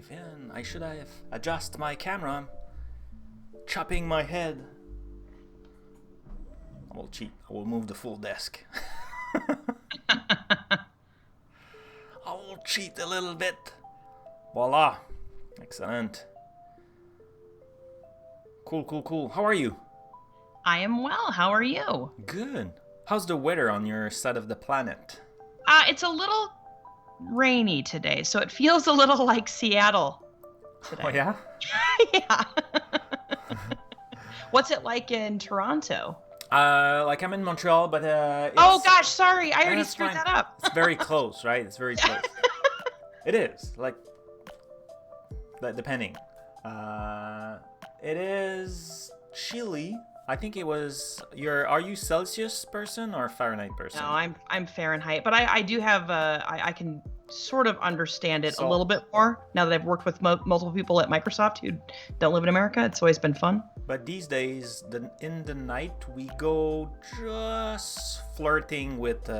live, and I should have adjust my camera. I'm chopping my head. I will cheat. I will move the full desk. I will cheat a little bit. Voila. Excellent. Cool. How are you? I am well. How are you? Good. How's the weather on your side of the planet? It's a little rainy today, so it feels a little like Seattle today. Oh, yeah? Yeah. What's it like in Toronto? Like I'm in Montreal, but Oh gosh, sorry. I already it's screwed fine. that up. It's very close, right? It's very close. It is, like, depending. It is chilly. I think it was are you Celsius person or Fahrenheit person? No, I'm Fahrenheit, but I do have I can sort of understand it a little bit more now that I've worked with multiple people at Microsoft who don't live in America. It's always been fun. But these days, in the night, we go just flirting with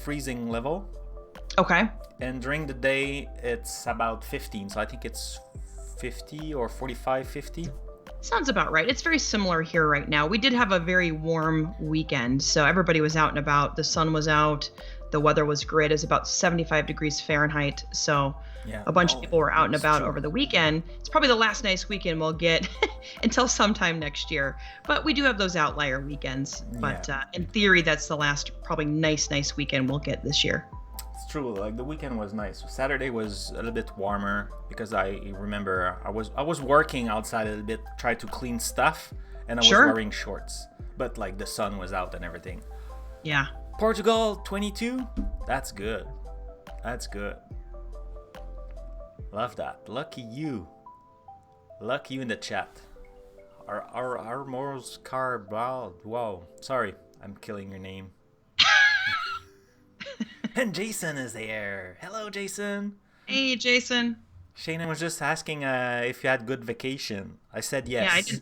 freezing level. Okay. And during the day, it's about 15. So I think it's 50 or 45, 50. Sounds about right. It's very similar here right now. We did have a very warm weekend, so everybody was out and about. The sun was out. The weather was great. It was about 75 degrees Fahrenheit. So a bunch of people were out and about over the weekend. It's probably the last nice weekend we'll get until sometime next year. But we do have those outlier weekends. But in theory, that's the last probably nice weekend we'll get this year. It's true. Like the weekend was nice. Saturday was a little bit warmer because I remember I was working outside a little bit, tried to clean stuff, and I was wearing shorts. But like the sun was out and everything. Yeah. Portugal 22. That's good. Love that. Lucky you in the chat. Our Morals Carbal. Wow. Sorry, I'm killing your name. And Jason is there. Hello, Jason. Hey, Jason. Shannon was just asking if you had good vacation. I said yes.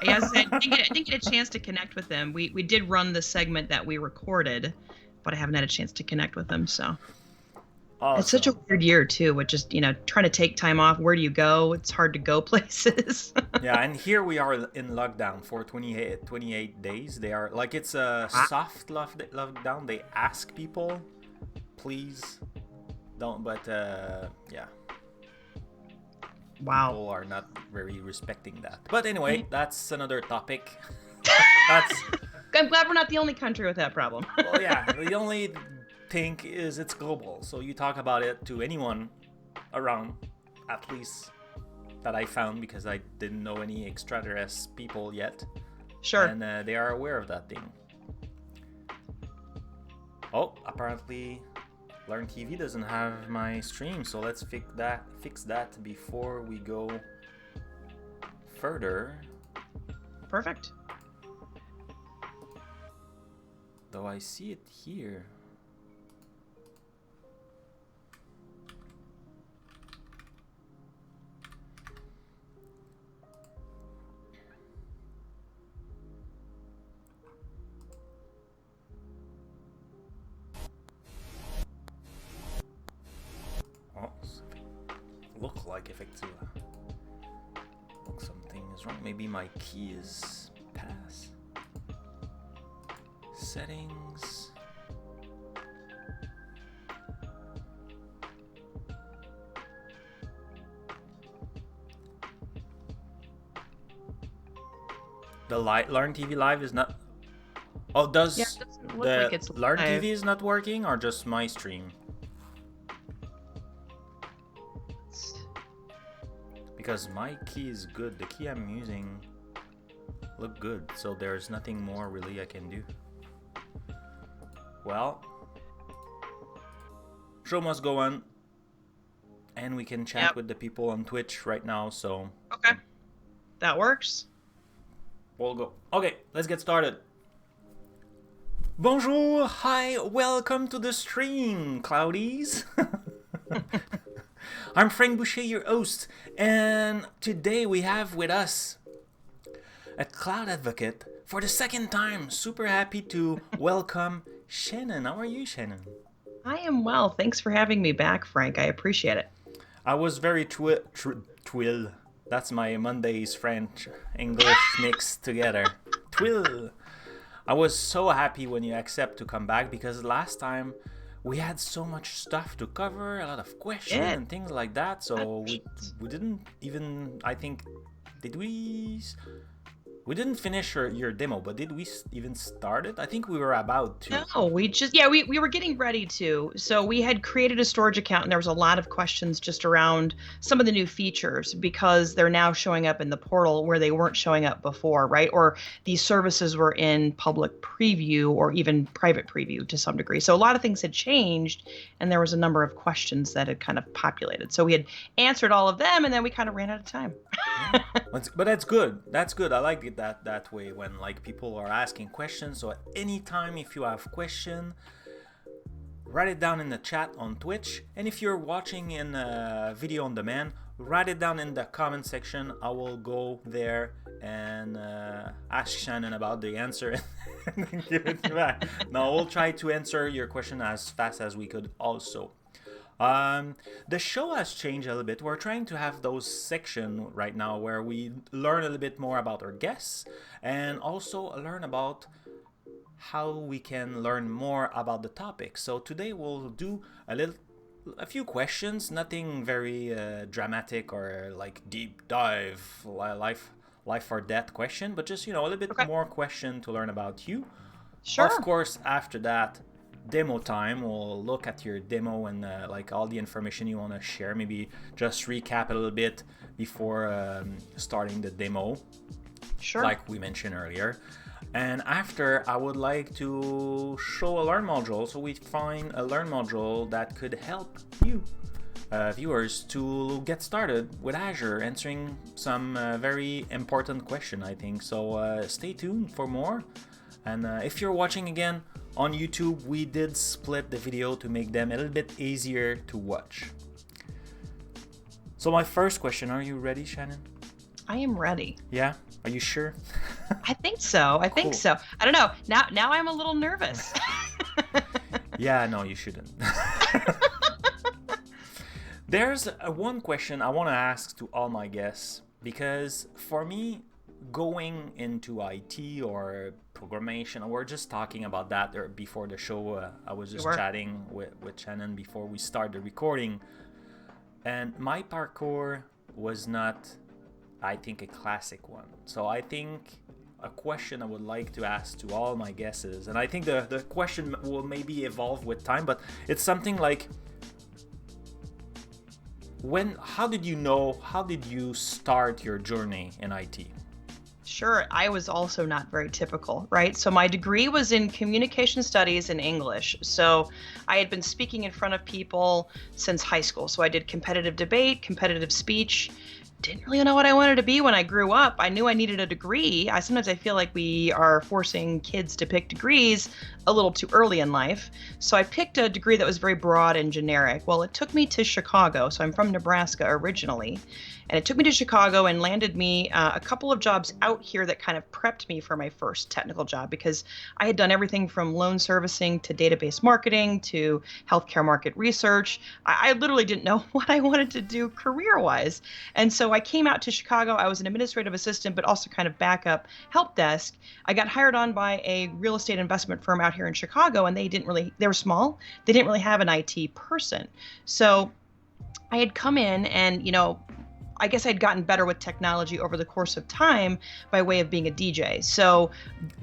Yeah, I didn't get a chance to connect with him. We did run the segment that we recorded, but I haven't had a chance to connect with him. So awesome. It's such a weird year too, with just trying to take time off. Where do you go? It's hard to go places. Yeah, and here we are in lockdown for 28 days. They are like it's a soft lockdown. They ask people, please don't. But yeah. Wow. People are not very respecting that. But anyway, that's another topic. I'm glad we're not the only country with that problem. Well, yeah. The only thing is it's global. So you talk about it to anyone around, at least that I found, because I didn't know any extraterrestrial people yet. Sure. And they are aware of that thing. Oh, apparently Learn TV doesn't have my stream, so let's fix that before we go further. Perfect. Though I see it here. Look like effectively. Look, something is wrong. Maybe my key is pass. Settings. The Learn TV Live is not. Oh, does the like Learn TV is not working, or just my stream? Because my key is good. The key I'm using look good, so there's nothing more really I can do. Well, show must go on, and we can chat with the people on Twitch right now. So okay, that works. We'll go. Okay, let's get started. Bonjour, hi, welcome to the stream, Cloudies. I'm Frank Boucher, your host, and today we have with us a cloud advocate for the second time. Super happy to welcome Shannon. How are you, Shannon? I am well. Thanks for having me back, Frank. I appreciate it. I was very twill. That's my Monday's French English mixed together. Twill. I was so happy when you accept to come back because last time we had so much stuff to cover, a lot of questions and things like that. So we didn't even, I think, did we? We didn't finish your demo, but did we even start it? I think we were about to. No, we were getting ready to. So we had created a storage account and there was a lot of questions just around some of the new features because they're now showing up in the portal where they weren't showing up before, right? Or these services were in public preview or even private preview to some degree. So a lot of things had changed and there was a number of questions that had kind of populated. So we had answered all of them and then we kind of ran out of time. Yeah. But that's good. That's good. I like it that way when like people are asking questions. So at any time if you have question, write it down in the chat on Twitch. And if you're watching in video on demand, write it down in the comment section. I will go there and ask Shannon about the answer and give it back. Now we'll try to answer your question as fast as we could also. The show has changed a little bit. We're trying to have those sections right now where we learn a little bit more about our guests and also learn about how we can learn more about the topic. So today we'll do a few questions, nothing very dramatic or like deep dive life or death question, but just, a little bit more question to learn about you. Sure. Of course, after that, demo time. We'll look at your demo and like all the information you want to share. Maybe just recap a little bit before starting the demo. Sure. Like we mentioned earlier. And after, I would like to show a Learn module. So we find a Learn module that could help you, viewers, to get started with Azure, answering some very important question, I think. So stay tuned for more. And if you're watching again on YouTube, we did split the video to make them a little bit easier to watch. So my first question, are you ready, Shannon? I am ready. Yeah? Are you sure? I think so. I think so. I don't know. Now I'm a little nervous. Yeah, no, you shouldn't. There's one question I want to ask to all my guests, because for me, going into IT or programmation, we're just talking about that before the show. I was just chatting with Shannon before we start the recording, and my parkour was not, I think, a classic one. So I think a question I would like to ask to all my guests is, and I think the question will maybe evolve with time, but it's something like, how did you start your journey in IT? Sure. I was also not very typical, right? So my degree was in communication studies and English. So I had been speaking in front of people since high school. So I did competitive debate, competitive speech. Didn't really know what I wanted to be when I grew up. I knew I needed a degree. Sometimes I feel like we are forcing kids to pick degrees a little too early in life. So I picked a degree that was very broad and generic. Well, it took me to Chicago. So I'm from Nebraska originally. And it took me to Chicago and landed me a couple of jobs out here that kind of prepped me for my first technical job, because I had done everything from loan servicing to database marketing to healthcare market research. I literally didn't know what I wanted to do career-wise. And so I came out to Chicago. I was an administrative assistant, but also kind of backup help desk. I got hired on by a real estate investment firm out here in Chicago, and they were small. They didn't really have an IT person. So I had come in and, I guess I'd gotten better with technology over the course of time by way of being a DJ. So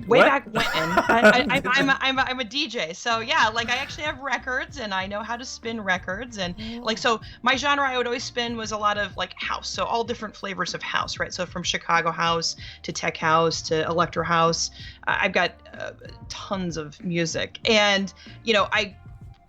way back when, I'm a DJ. So yeah, like I actually have records and I know how to spin records. And so my genre I would always spin was a lot of like house. So all different flavors of house, right? So from Chicago house to tech house to electro house, I've got tons of music. And,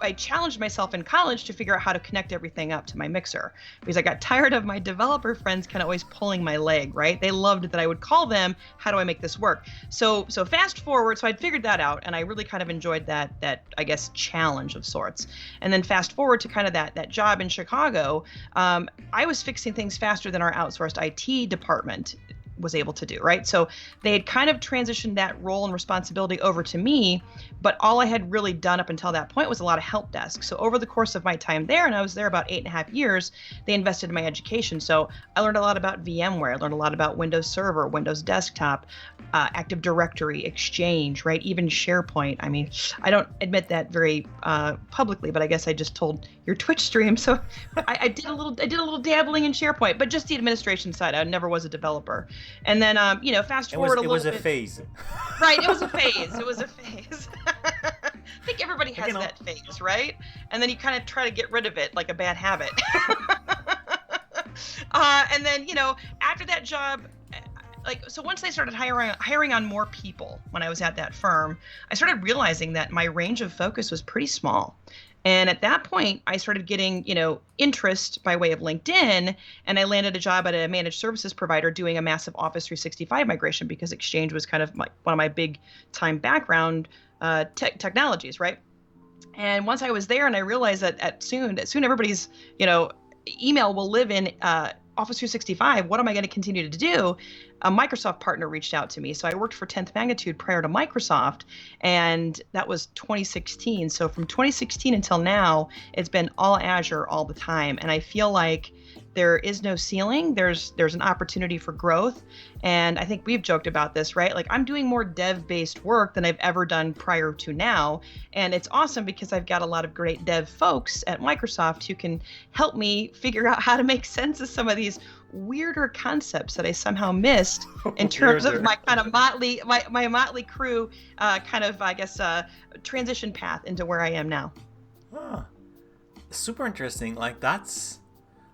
I challenged myself in college to figure out how to connect everything up to my mixer, because I got tired of my developer friends kind of always pulling my leg, right? They loved that I would call them, how do I make this work? So fast forward, so I'd figured that out, and I really kind of enjoyed that I guess, challenge of sorts. And then fast forward to kind of that job in Chicago, I was fixing things faster than our outsourced IT department was able to do, right? So they had kind of transitioned that role and responsibility over to me, but all I had really done up until that point was a lot of help desk. So over the course of my time there, and I was there about 8.5 years, they invested in my education. So I learned a lot about VMware, I learned a lot about Windows Server, Windows Desktop, Active Directory, Exchange, right? Even SharePoint. I mean, I don't admit that very publicly, but I guess I just told your Twitch stream. So I did a little dabbling in SharePoint, but just the administration side. I never was a developer. And then, fast forward a little bit. It was a phase. Right. It was a phase. It was a phase. I think everybody has that phase, right? And then you kind of try to get rid of it like a bad habit. And then, after that job, so once I started hiring on more people when I was at that firm, I started realizing that my range of focus was pretty small. And at that point, I started getting, interest by way of LinkedIn, and I landed a job at a managed services provider doing a massive Office 365 migration because Exchange was kind of one of my big time background technologies, right? And once I was there, and I realized that soon everybody's, email will live in Office 365. What am I going to continue to do? A Microsoft partner reached out to me. So I worked for 10th Magnitude prior to Microsoft, and that was 2016. So from 2016 until now, it's been all Azure all the time. And I feel like there is no ceiling. There's an opportunity for growth. And I think we've joked about this, right? Like, I'm doing more dev-based work than I've ever done prior to now. And it's awesome because I've got a lot of great dev folks at Microsoft who can help me figure out how to make sense of some of these weirder concepts that I somehow missed in terms of my kind of motley crew transition path into where I am now. Huh. Super interesting.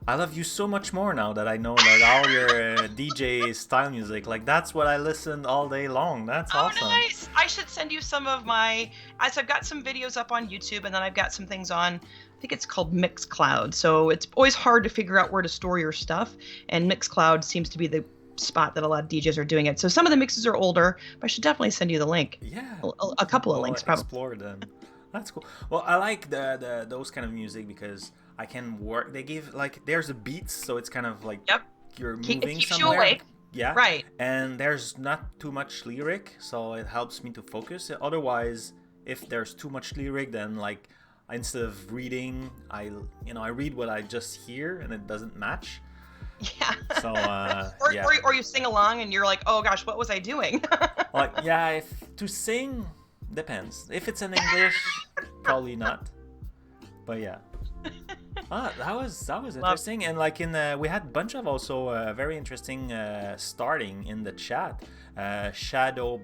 I love you so much more now that I know all your DJ style music. That's what I listen all day long. That's awesome. Oh, nice. I should send you some of my. So I've got some videos up on YouTube, and then I've got some things on. I think it's called Mixcloud. So it's always hard to figure out where to store your stuff, and Mixcloud seems to be the spot that a lot of DJs are doing it. So some of the mixes are older, but I should definitely send you the link. Yeah. A couple of links, probably. Explore them. That's cool. Well, I like the those kind of music because I can work. They give there's a beats, so it's kind of like you're moving it keeps somewhere. You awake. Yeah. Right. And there's not too much lyric, so it helps me to focus. Otherwise, if there's too much lyric, then instead of reading, I read what I just hear, and it doesn't match. Yeah. So or you sing along, and you're like, oh gosh, what was I doing? If to sing. Depends. If it's in English, probably not. But yeah. That was interesting. And we had a bunch of also very interesting starting in the chat. Shadow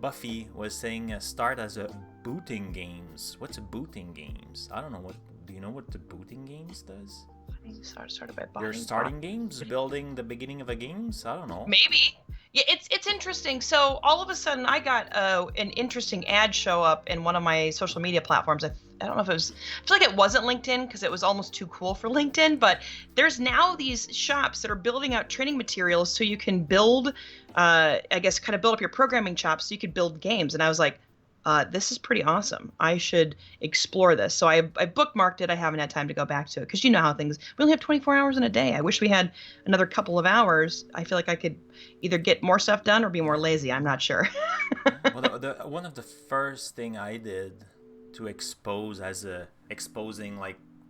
Buffy was saying start as a booting games. What's a booting games? I don't know what. Do you know what the booting games does? I think you started by You're starting games, building the beginning of a games. I don't know. Maybe. Yeah, it's interesting. So all of a sudden, I got an interesting ad show up in one of my social media platforms. I don't know if it was. I feel like it wasn't LinkedIn because it was almost too cool for LinkedIn. But there's now these shops that are building out training materials so you can build, kind of build up your programming chops so you could build games. And I was like, this is pretty awesome. I should explore this. So I bookmarked it. I haven't had time to go back to it because you know how things. We only have 24 hours in a day. I wish we had another couple of hours. I feel like I could either get more stuff done or be more lazy. I'm not sure. Well, one of the first thing I did to expose exposing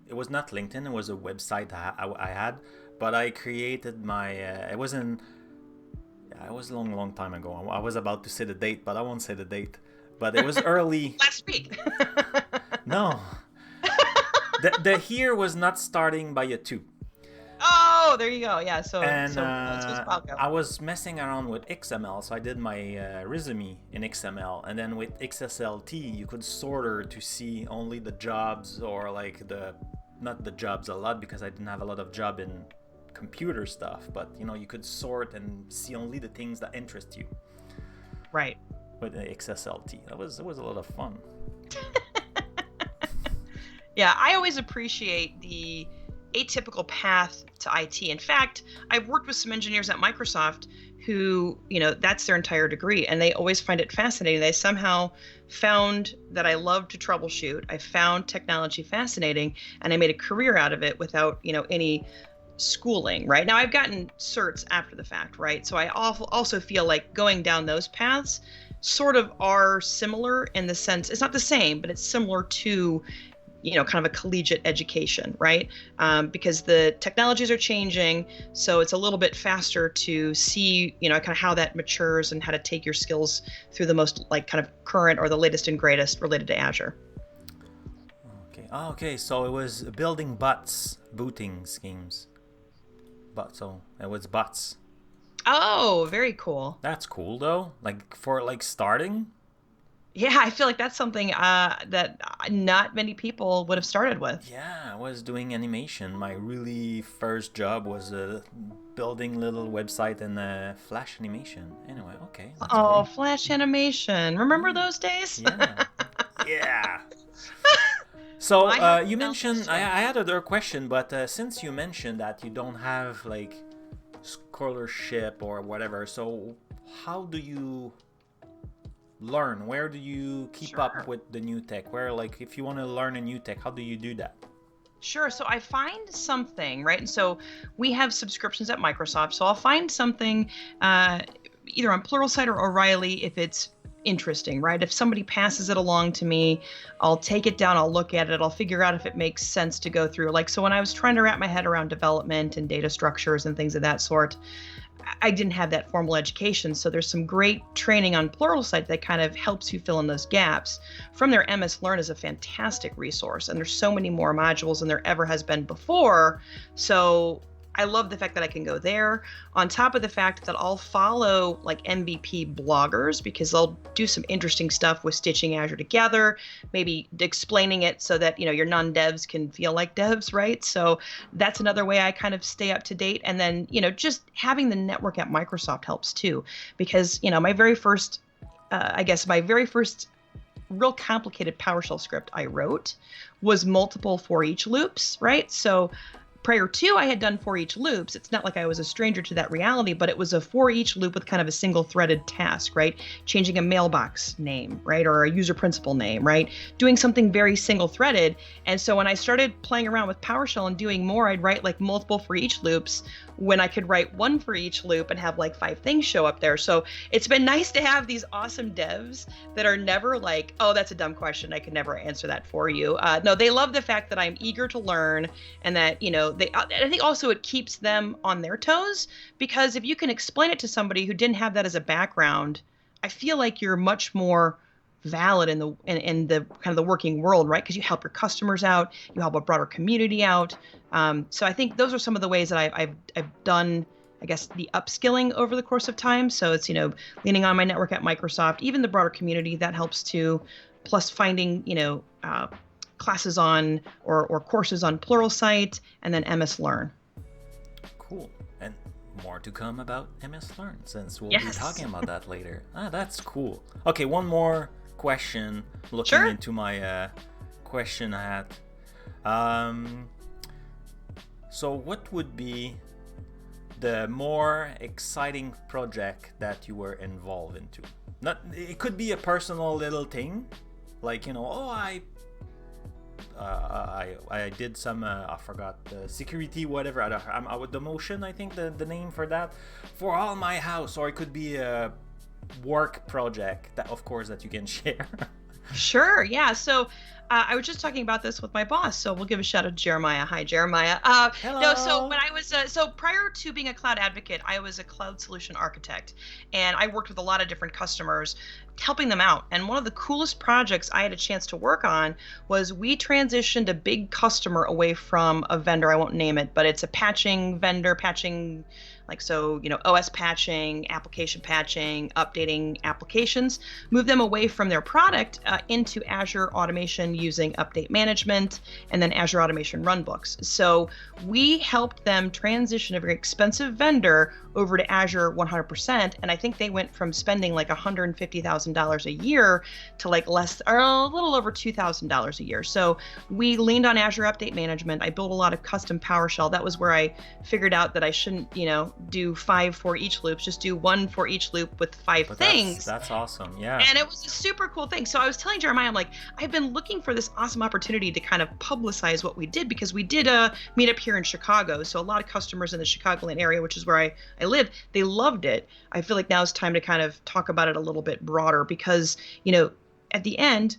it was not LinkedIn. It was a website I had, but I created my. It was a long time ago. I was about to say the date, but I won't say the date. But it was early. Last week. No. The here was not starting by a 2. Oh, there you go. Yeah. So I was messing around with XML, so I did my resume in XML, and then with XSLT, you could sort to see only the jobs or not the jobs a lot because I didn't have a lot of job in computer stuff, but you could sort and see only the things that interest you. Right. With XSLT, it was a lot of fun. Yeah, I always appreciate the atypical path to IT. In fact, I've worked with some engineers at Microsoft who, that's their entire degree, and they always find it fascinating. They somehow found that I love to troubleshoot. I found technology fascinating, and I made a career out of it without, any schooling, right? Now I've gotten certs after the fact, right? So I also feel like going down those paths sort of are similar in the sense, it's not the same, but it's similar to, kind of a collegiate education, right? Because the technologies are changing, so it's a little bit faster to see, kind of how that matures and how to take your skills through the most like kind of current or the latest and greatest related to Azure. Okay. So it was building booting schemes. So it was bots. Oh, very cool. That's cool though. Like for starting. Yeah, I feel like that's something that not many people would have started with. Yeah, I was doing animation. My really first job was building little website and Flash animation. Anyway, okay. Oh, cool. Flash animation. Remember those days? Yeah. Yeah. So you mentioned, I had another question, but since you mentioned that you don't have like scholarship or whatever, so how do you learn? Where do you keep up with the new tech? Where, like, if you want to learn a new tech, how do you do that? Sure. So I find something, right? And so we have subscriptions at Microsoft. So I'll find something either on Pluralsight or O'Reilly if it's interesting, right? If somebody passes it along to me, I'll take it down, I'll look at it, I'll figure out if it makes sense to go through. Like, so when I was trying to wrap my head around development and data structures and things of that sort, I didn't have that formal education. So there's some great training on Pluralsight that kind of helps you fill in those gaps. From their MS Learn is a fantastic resource, and there's so many more modules than there ever has been before. So I love the fact that I can go there, on top of the fact that I'll follow like MVP bloggers because they'll do some interesting stuff with stitching Azure together, maybe explaining it so that, your non-devs can feel like devs, right? So that's another way I kind of stay up to date. And then, just having the network at Microsoft helps too, because, my very first real complicated PowerShell script I wrote was multiple for each loops, right? So prior to I had done for each loops, it's not like I was a stranger to that reality, but it was a for each loop with kind of a single threaded task, right? Changing a mailbox name, right? Or a user principal name, right? Doing something very single threaded. And so when I started playing around with PowerShell and doing more, I'd write like multiple for each loops when I could write one for each loop and have like 5 things show up there. So it's been nice to have these awesome devs that are never like, oh, that's a dumb question, I could never answer that for you. No, they love the fact that I'm eager to learn, and that, I think also it keeps them on their toes, because if you can explain it to somebody who didn't have that as a background, I feel like you're much more valid in the kind of the working world, right? Because you help your customers out, you help a broader community out. So I think those are some of the ways that I've done, I guess, the upskilling over the course of time. So it's, leaning on my network at Microsoft, even the broader community that helps too, plus finding, classes on or courses on Pluralsight, and then MS Learn. Cool. And more to come about MS Learn, since we'll be talking about that later. That's cool. Okay, one more question, looking into my question I had. So what would be the more exciting project that you were involved into? It could be a personal little thing, like, I did some I forgot security, whatever, I'm with the motion, I think the name for that, for all my house. Or it could be a work project that, of course, that you can share. Sure, yeah. So I was just talking about this with my boss, so we'll give a shout out to Jeremiah. Hi, Jeremiah. Hello. No, so when I was so prior to being a cloud advocate, I was a cloud solution architect, and I worked with a lot of different customers, helping them out. And one of the coolest projects I had a chance to work on was we transitioned a big customer away from a vendor, I won't name it, but it's a patching vendor, like, so, OS patching, application patching, updating applications, move them away from their product into Azure Automation using update management, and then Azure Automation runbooks. So we helped them transition a very expensive vendor over to Azure 100%. And I think they went from spending like $150,000 a year to like a little over $2,000 a year. So we leaned on Azure Update Management. I built a lot of custom PowerShell. That was where I figured out that I shouldn't, do 5 for each loops, just do 1 for each loop with 5 things. That's awesome. Yeah. And it was a super cool thing. So I was telling Jeremiah, I'm like, I've been looking for this awesome opportunity to kind of publicize what we did, because we did a meetup here in Chicago. So a lot of customers in the Chicagoland area, which is where I live, they loved it. I feel like now it's time to kind of talk about it a little bit broader, because, at the end,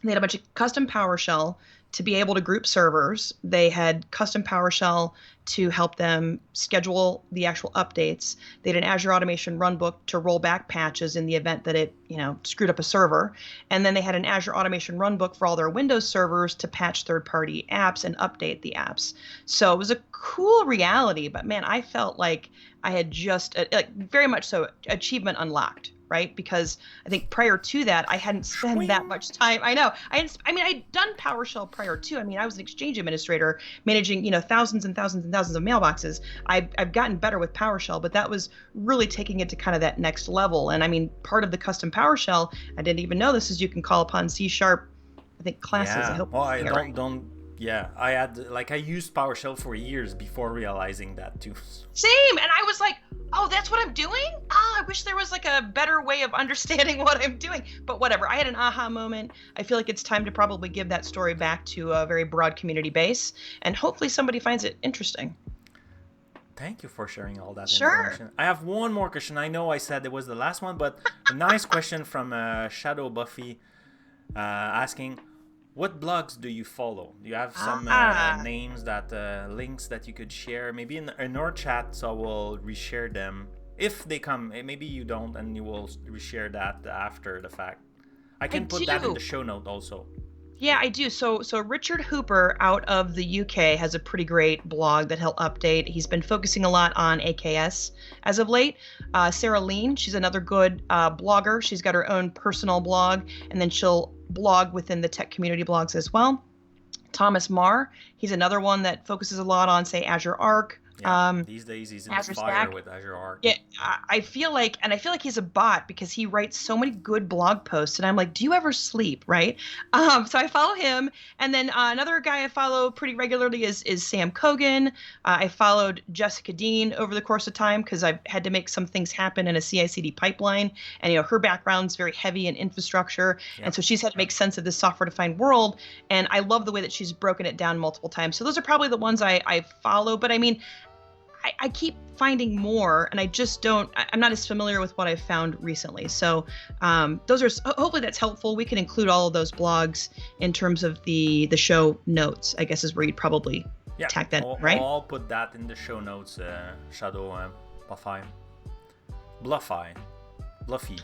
they had a bunch of custom PowerShell to be able to group servers. They had custom PowerShell to help them schedule the actual updates. They had an Azure Automation Runbook to roll back patches in the event that it, screwed up a server. And then they had an Azure Automation Runbook for all their Windows servers to patch third-party apps and update the apps. So it was a cool reality, but man, I felt like I had just, very much so, achievement unlocked. Right? Because I think prior to that, I hadn't spent that much time. I know. I'd done PowerShell prior to. I was an Exchange administrator managing, thousands and thousands and thousands of mailboxes. I've gotten better with PowerShell, but that was really taking it to kind of that next level. And part of the custom PowerShell, I didn't even know this, is you can call upon C#, I think, classes. Yeah. I hope. Well, I used PowerShell for years before realizing that too. Same. And I was like, oh, that's what I'm doing? I wish there was like a better way of understanding what I'm doing. But whatever. I had an aha moment. I feel like it's time to probably give that story back to a very broad community base. And hopefully somebody finds it interesting. Thank you for sharing all that information. I have one more question. I know I said it was the last one, but a nice question from Shadow Buffy asking, what blogs do you follow? Do you have some names, links that you could share? Maybe in our chat, so we'll reshare them. If they come, maybe you don't, and you will reshare that after the fact. I can put that in the show note also. Yeah, I do. So Richard Hooper out of the UK has a pretty great blog that he'll update. He's been focusing a lot on AKS as of late. Sarah Lean, she's another good blogger. She's got her own personal blog, and then she'll blog within the tech community blogs as well. Thomas Marr, he's another one that focuses a lot on, say, Azure Arc. Yeah, these days he's in Azure fire Stack. with Azure Arc. Yeah, I feel like he's a bot because he writes so many good blog posts, and I'm like, do you ever sleep, right? So I follow him, and then another guy I follow pretty regularly is Sam Kogan. I followed Jessica Dean over the course of time because I've had to make some things happen in a CI/CD pipeline, and her background's very heavy in infrastructure, and so she's had to make sense of this software-defined world, and I love the way that she's broken it down multiple times. So those are probably the ones I follow, but I keep finding more, and I'm not as familiar with what I've found recently. So those are, hopefully that's helpful. We can include all of those blogs in terms of the show notes, I guess, is where you'd probably tack that, right? I'll put that in the show notes, Shadow Bluffy.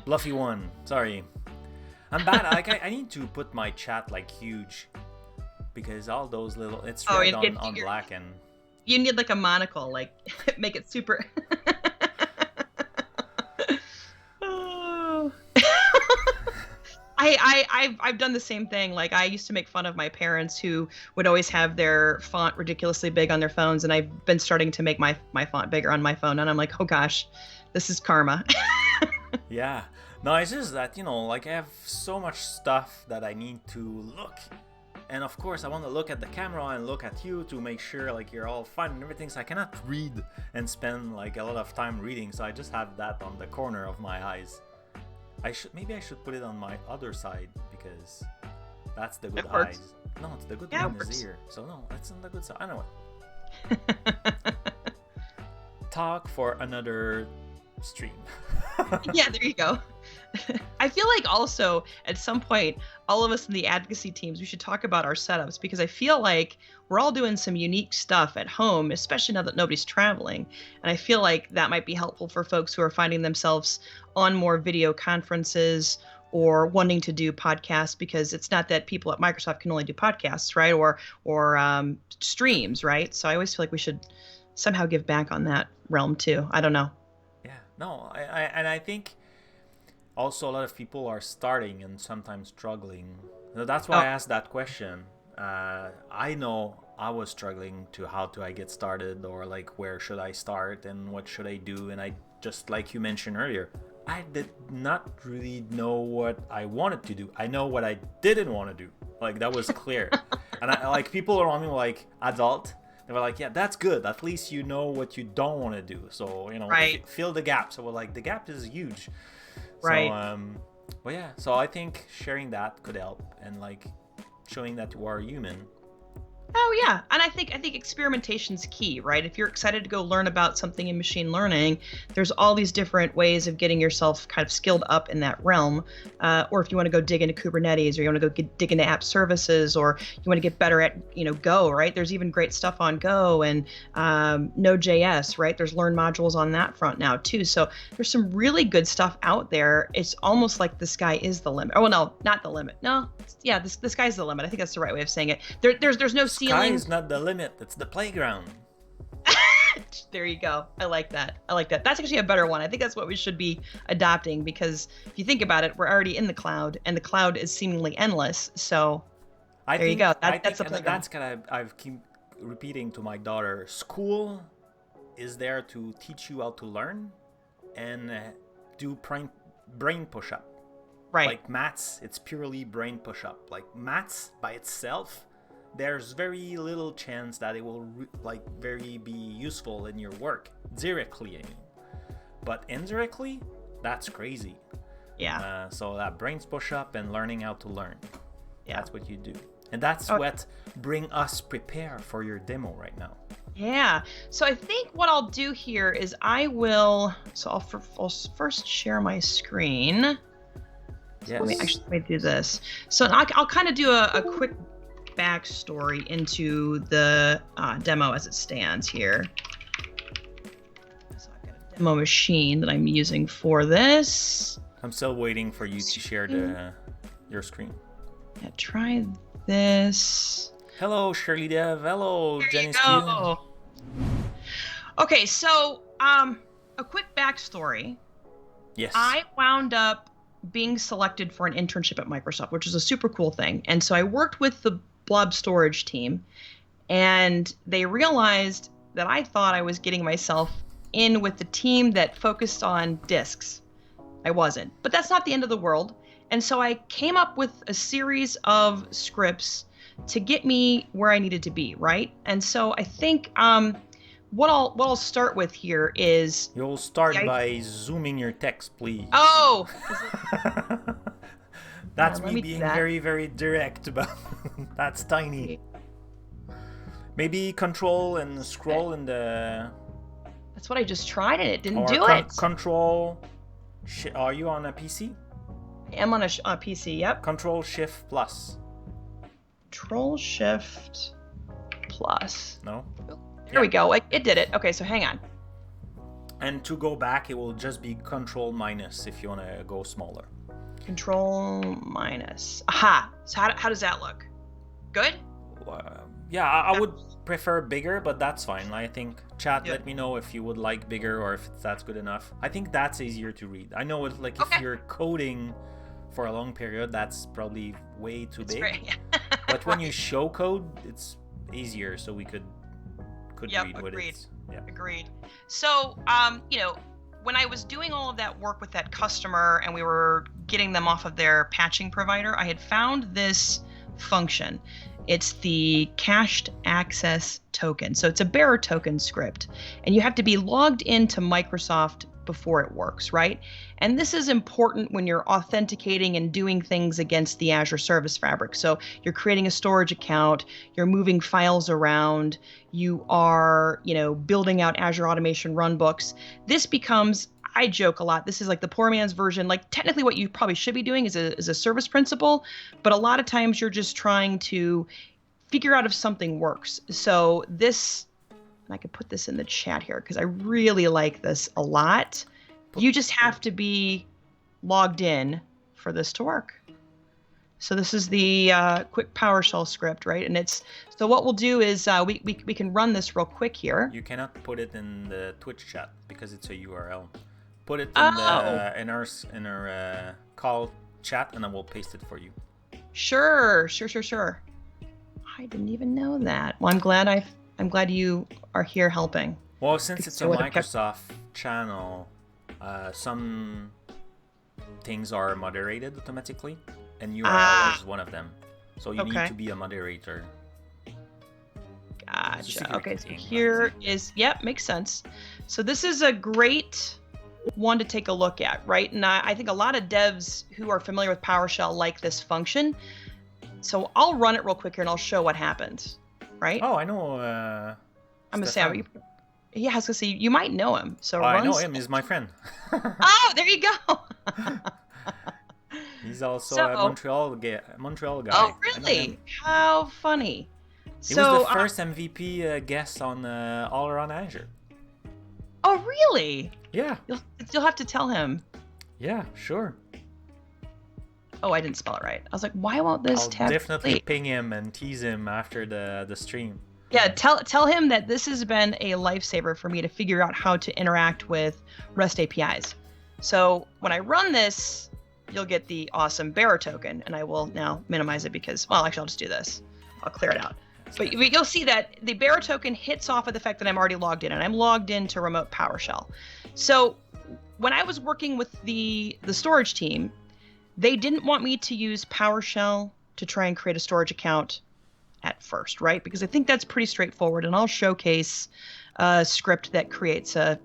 Bluffy one. Sorry. I'm bad. I need to put my chat huge, because all those little, it's red on black, and you need like a monocle, make it super. I've done the same thing. I used to make fun of my parents who would always have their font ridiculously big on their phones, and I've been starting to make my font bigger on my phone, and I'm like, oh gosh, this is karma. Yeah. No, it's just that, I have so much stuff that I need to look. And of course, I want to look at the camera and look at you to make sure you're all fine and everything. So I cannot read and spend a lot of time reading. So I just have that on the corner of my eyes. Maybe I should put it on my other side, because that's the good eyes. No, it's the good one is here. So no, it's on the good side. I know it. Talk for another stream. Yeah, there you go. I feel like also at some point, all of us in the advocacy teams, we should talk about our setups, because I feel like we're all doing some unique stuff at home, especially now that nobody's traveling. And I feel like that might be helpful for folks who are finding themselves on more video conferences or wanting to do podcasts, because it's not that people at Microsoft can only do podcasts, right? Or streams, right? So I always feel like we should somehow give back on that realm too. I don't know. Yeah, no, I think also a lot of people are starting and sometimes struggling. That's why I asked that question. I know I was struggling to how do I get started, or where should I start and what should I do, and I just, like you mentioned earlier, I did not really know what I wanted to do. I know what I didn't want to do. That was clear. And I people around me adult, they were yeah, that's good. At least you know what you don't want to do. So, right. Fill the gap. So the gap is huge. Right. So, But yeah, so I think sharing that could help, and like showing that you are human. Oh yeah, and I think experimentation's key, right? If you're excited to go learn about something in machine learning, there's all these different ways of getting yourself kind of skilled up in that realm. Or if you want to go dig into Kubernetes, or you want to go dig into app services, or you want to get better at Go, right? There's even great stuff on Go and Node.js, right? There's Learn modules on that front now too. So there's some really good stuff out there. It's almost like the sky is the limit. Oh well, no, not the limit. No, yeah, the sky's the limit. I think that's the right way of saying it. There's no ceiling. Sky is not the limit, it's the playground. There you go. I like that. That's actually a better one. I think that's what we should be adopting, because if you think about it, we're already in the cloud, and the cloud is seemingly endless. So there you go. That's the playground. That's kind of, I've keep repeating to my daughter, school is there to teach you how to learn and do brain push-up. Right. Like maths, it's purely brain push-up. Like maths by itself, there's very little chance that it will very be useful in your work directly, I mean. But indirectly, that's crazy. Yeah. So that brains push up and learning how to learn. Yeah. That's what you do, and that's what bring us prepare for your demo right now. Yeah. So I think what I'll do here is I'll first share my screen. So Yes. let me do this. So I'll kind of do a quick backstory into the demo as it stands here. So I've got a demo machine that I'm using for this. I'm still waiting for you to share your screen. Yeah, try this. Hello, Shirley Dev. Hello, Jenny. Okay, so a quick backstory. Yes. I wound up being selected for an internship at Microsoft, which is a super cool thing. And so I worked with the blob storage team, and they realized that I thought I was getting myself in with the team that focused on disks. I wasn't, but that's not the end of the world. And so I came up with a series of scripts to get me where I needed to be, right? And so I think what I'll start with here is... You'll start by zooming your text, please. Oh! That's me being very, very direct about that's tiny. Maybe control and scroll in the... That's what I just tried, and it didn't do it. Control... Are you on a PC? I am on a PC, yep. Control Shift Plus. Control Shift Plus. No? There we go. It did it. Okay, so hang on. And to go back, it will just be Control minus if you want to go smaller. Control minus. Aha. So how does that look? Good? Yeah, I would prefer bigger, but that's fine. I think chat, let me know if you would like bigger or if that's good enough. I think that's easier to read. I know if you're coding for a long period, that's probably way too big. Right. But when you show code, it's easier, so we could read what it's. Yeah. Agreed. So, when I was doing all of that work with that customer and we were getting them off of their patching provider, I had found this function. It's the cached access token. So it's a bearer token script, and you have to be logged into Microsoft before it works, right? And this is important when you're authenticating and doing things against the Azure Service Fabric. So you're creating a storage account, you're moving files around, you are, building out Azure Automation runbooks. This becomes, I joke a lot, this is like the poor man's version. Like technically what you probably should be doing is a service principal, but a lot of times you're just trying to figure out if something works. So this, and I could put this in the chat here because I really like this a lot. You just have to be logged in for this to work. So this is the quick PowerShell script, right? And so what we'll do is we can run this real quick here. You cannot put it in the Twitch chat because it's a URL. Put it in in our call chat, and I will paste it for you. Sure. I didn't even know that. Well, I'm glad you are here helping. Well, since it's a Microsoft channel, some things are moderated automatically, and URL is one of them. So you need to be a moderator. Gotcha. Okay, so here is, makes sense. So this is a great one to take a look at, right? And I think a lot of devs who are familiar with PowerShell like this function. So I'll run it real quick here and I'll show what happens, right? Oh, I know. I'm gonna say, yeah, I was gonna say you might know him. So I know him. He's my friend. Oh, there you go. He's also a Montreal guy. Oh, really? How funny. He was the first MVP guest on All Around Azure. Oh, really? Yeah. You'll have to tell him. Yeah, sure. Oh, I didn't spell it right. I was like, why won't this tab? I'll definitely ping him and tease him after the stream. Yeah, tell him that this has been a lifesaver for me to figure out how to interact with REST APIs. So when I run this, you'll get the awesome bearer token, and I will now minimize it because, well, actually, I'll just do this. I'll clear it out. But you'll see that the bearer token hits off of the fact that I'm already logged in, and I'm logged into remote PowerShell. So when I was working with the storage team, they didn't want me to use PowerShell to try and create a storage account at first, right? Because I think that's pretty straightforward, and I'll showcase a script that creates a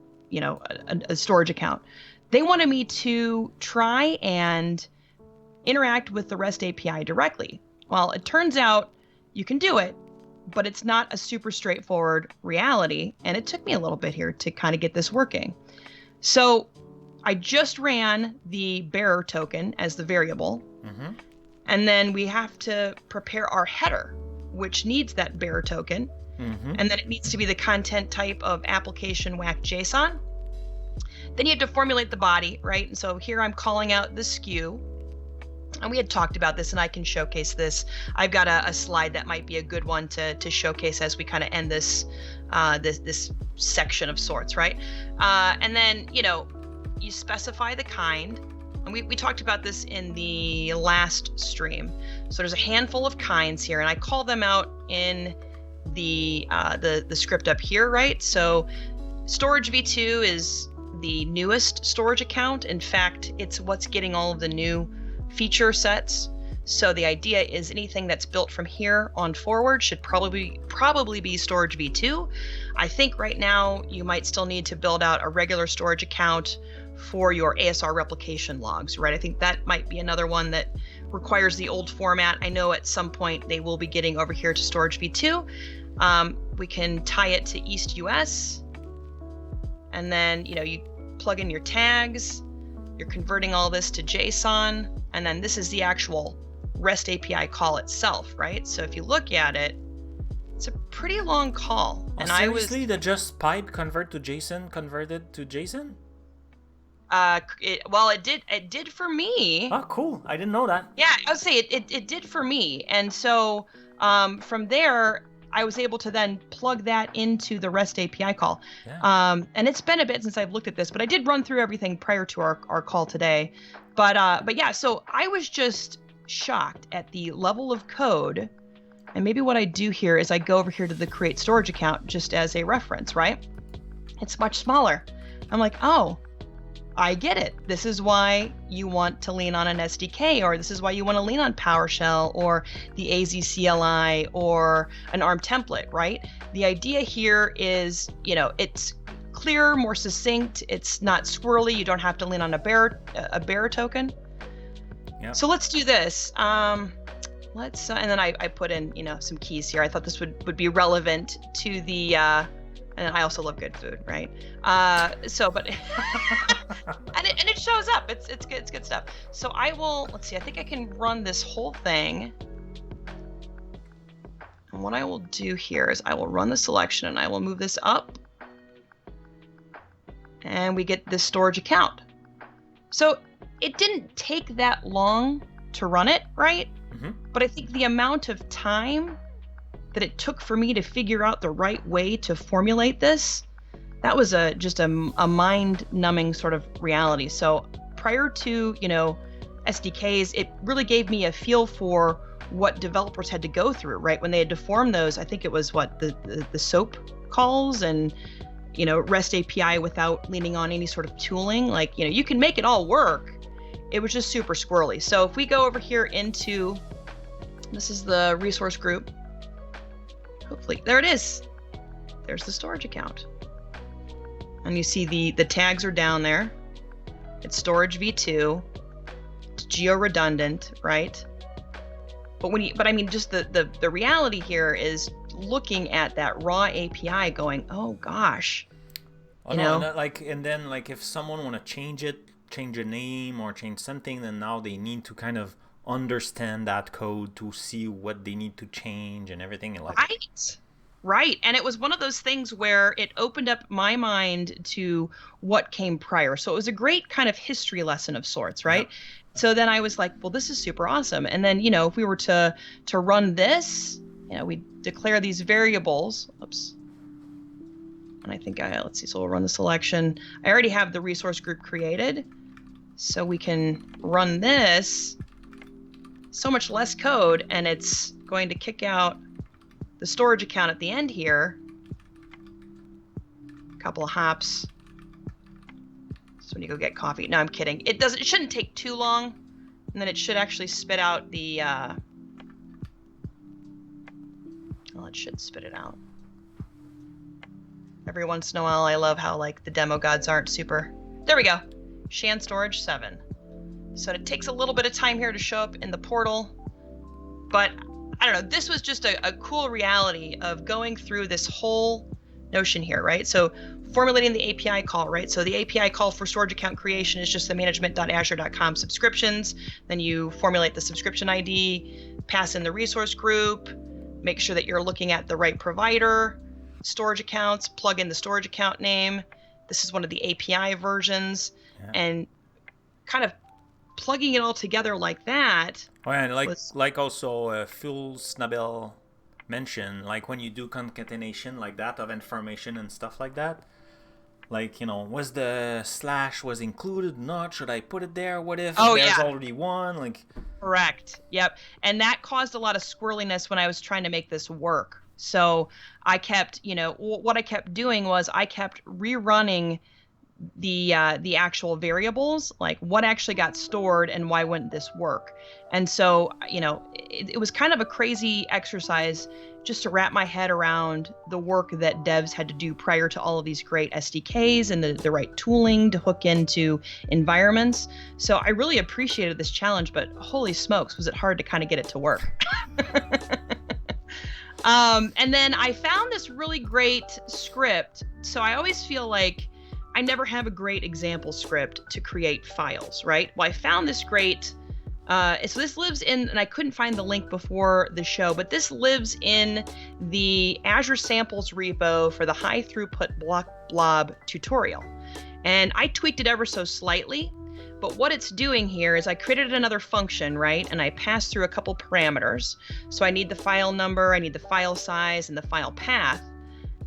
storage account. They wanted me to try and interact with the REST API directly. Well, it turns out you can do it, but it's not a super straightforward reality, and it took me a little bit here to kind of get this working. So I just ran the bearer token as the variable, and then we have to prepare our header, which needs that bearer token, and then it needs to be the content type of application whack JSON. Then you have to formulate the body, right? And so here I'm calling out the SKU, and we had talked about this, and I can showcase this. I've got a slide that might be a good one to showcase as we kind of end this this section of sorts, right? And then you specify the kind, and we talked about this in the last stream. So there's a handful of kinds here, and I call them out in the script up here, right? So storage v2 is the newest storage account. In fact, it's what's getting all of the new feature sets. So the idea is anything that's built from here on forward should probably be storage v2. I think right now you might still need to build out a regular storage account for your ASR replication logs, right? I think that might be another one that requires the old format. I know at some point they will be getting over here to storage v2. We can tie it to East US, and then you plug in your tags. You're converting all this to JSON, and then this is the actual REST API call itself, right? So if you look at it, it's a pretty long call. And seriously, the just pipe converted to JSON? It did for me. Oh, cool. I didn't know that. Yeah, I would say it did for me. And so from there, I was able to then plug that into the REST API call. Yeah. And it's been a bit since I've looked at this, but I did run through everything prior to our call today. But yeah, so I was just shocked at the level of code. And maybe what I do here is I go over here to the create storage account just as a reference, right? It's much smaller. I'm like, oh, I get it. This is why you want to lean on an SDK, or this is why you want to lean on PowerShell or the AZ CLI or an ARM template, right? The idea here is, it's clearer, more succinct. It's not squirrely. You don't have to lean on a bearer token. Yep. So let's do this. And then I put in, some keys here. I thought this would be relevant to the, and I also love good food, right? But and it shows up. It's good stuff. So let's see. I think I can run this whole thing. And what I will do here is I will run the selection and I will move this up, and we get this storage account. So it didn't take that long to run it, right? Mm-hmm. But I think the amount of time that it took for me to figure out the right way to formulate this, that was just a mind-numbing sort of reality. So prior to, SDKs, it really gave me a feel for what developers had to go through, right? When they had to form those, I think it was the SOAP calls and, REST API without leaning on any sort of tooling. Like, you can make it all work. It was just super squirrely. So if we go over here into, this is the resource group. Hopefully, there it is. There's the storage account. And you see the tags are down there. It's storage v2. It's geo-redundant, right? But I mean, just the reality here is looking at that raw API going, oh gosh. And then if someone want to change a name or change something, then now they need to kind of understand that code to see what they need to change and everything. Right. And it was one of those things where it opened up my mind to what came prior. So it was a great kind of history lesson of sorts, right? Yeah. So then I was like, well, this is super awesome. And then, if we were to run this, we declare these variables. Oops. And I think let's see. So we'll run the selection. I already have the resource group created. So we can run this. So much less code, and it's going to kick out the storage account at the end here. A couple of hops. So when you go get coffee. No, I'm kidding. It shouldn't take too long, and then it should actually spit out the well, it should spit it out. Every once in a while, I love how the demo gods aren't super. There we go. Shan storage 7. So it takes a little bit of time here to show up in the portal, but I don't know, this was just a cool reality of going through this whole notion here, right? So formulating the API call, right? So the API call for storage account creation is just the management.azure.com subscriptions. Then you formulate the subscription ID, pass in the resource group, make sure that you're looking at the right provider, storage accounts, plug in the storage account name. This is one of the API versions, and kind of plugging it all together like that. Oh, and also Phil Snabel mentioned, when you do concatenation like that of information and stuff like that, was the slash was included, not? Should I put it there? What if there's already one? Correct. Yep. And that caused a lot of squirreliness when I was trying to make this work. So I kept, what I kept doing was I kept rerunning the actual variables, what actually got stored and why wouldn't this work. And so it was kind of a crazy exercise just to wrap my head around the work that devs had to do prior to all of these great SDKs and the right tooling to hook into environments. So I really appreciated this challenge, but holy smokes, was it hard to kind of get it to work. And then I found this really great script. So I always feel like I never have a great example script to create files, right? Well, I found this great, so this lives in, and I couldn't find the link before the show, but this lives in the Azure samples repo for the high throughput blob tutorial. And I tweaked it ever so slightly, but what it's doing here is I created another function, right? And I passed through a couple parameters. So I need the file number, I need the file size, and the file path.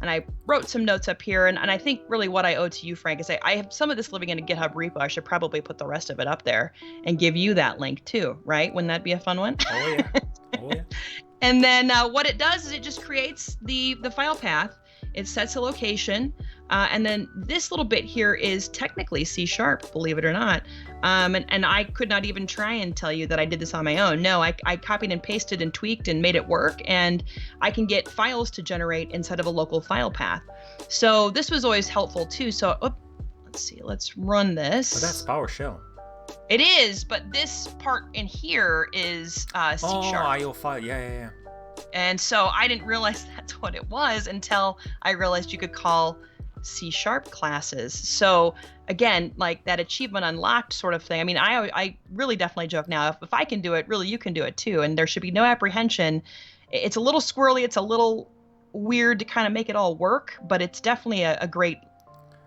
And I wrote some notes up here, and I think really what I owe to you, Frank, is I have some of this living in a GitHub repo. I should probably put the rest of it up there and give you that link too, right? Wouldn't that be a fun one? Oh yeah. Oh yeah. And then what it does is it just creates the file path. It sets a location, and then this little bit here is technically C#, believe it or not. And I could not even try and tell you that I did this on my own. No, I copied and pasted and tweaked and made it work, and I can get files to generate inside of a local file path. So this was always helpful too. So let's see, let's run this. But that's PowerShell. It is, but this part in here is C#. Oh, IO file, yeah. And so I didn't realize that's what it was until I realized you could call C# classes. So again, that achievement unlocked sort of thing. I mean, I really definitely joke now, if I can do it, really you can do it too. And there should be no apprehension. It's a little squirrely. It's a little weird to kind of make it all work, but it's definitely a great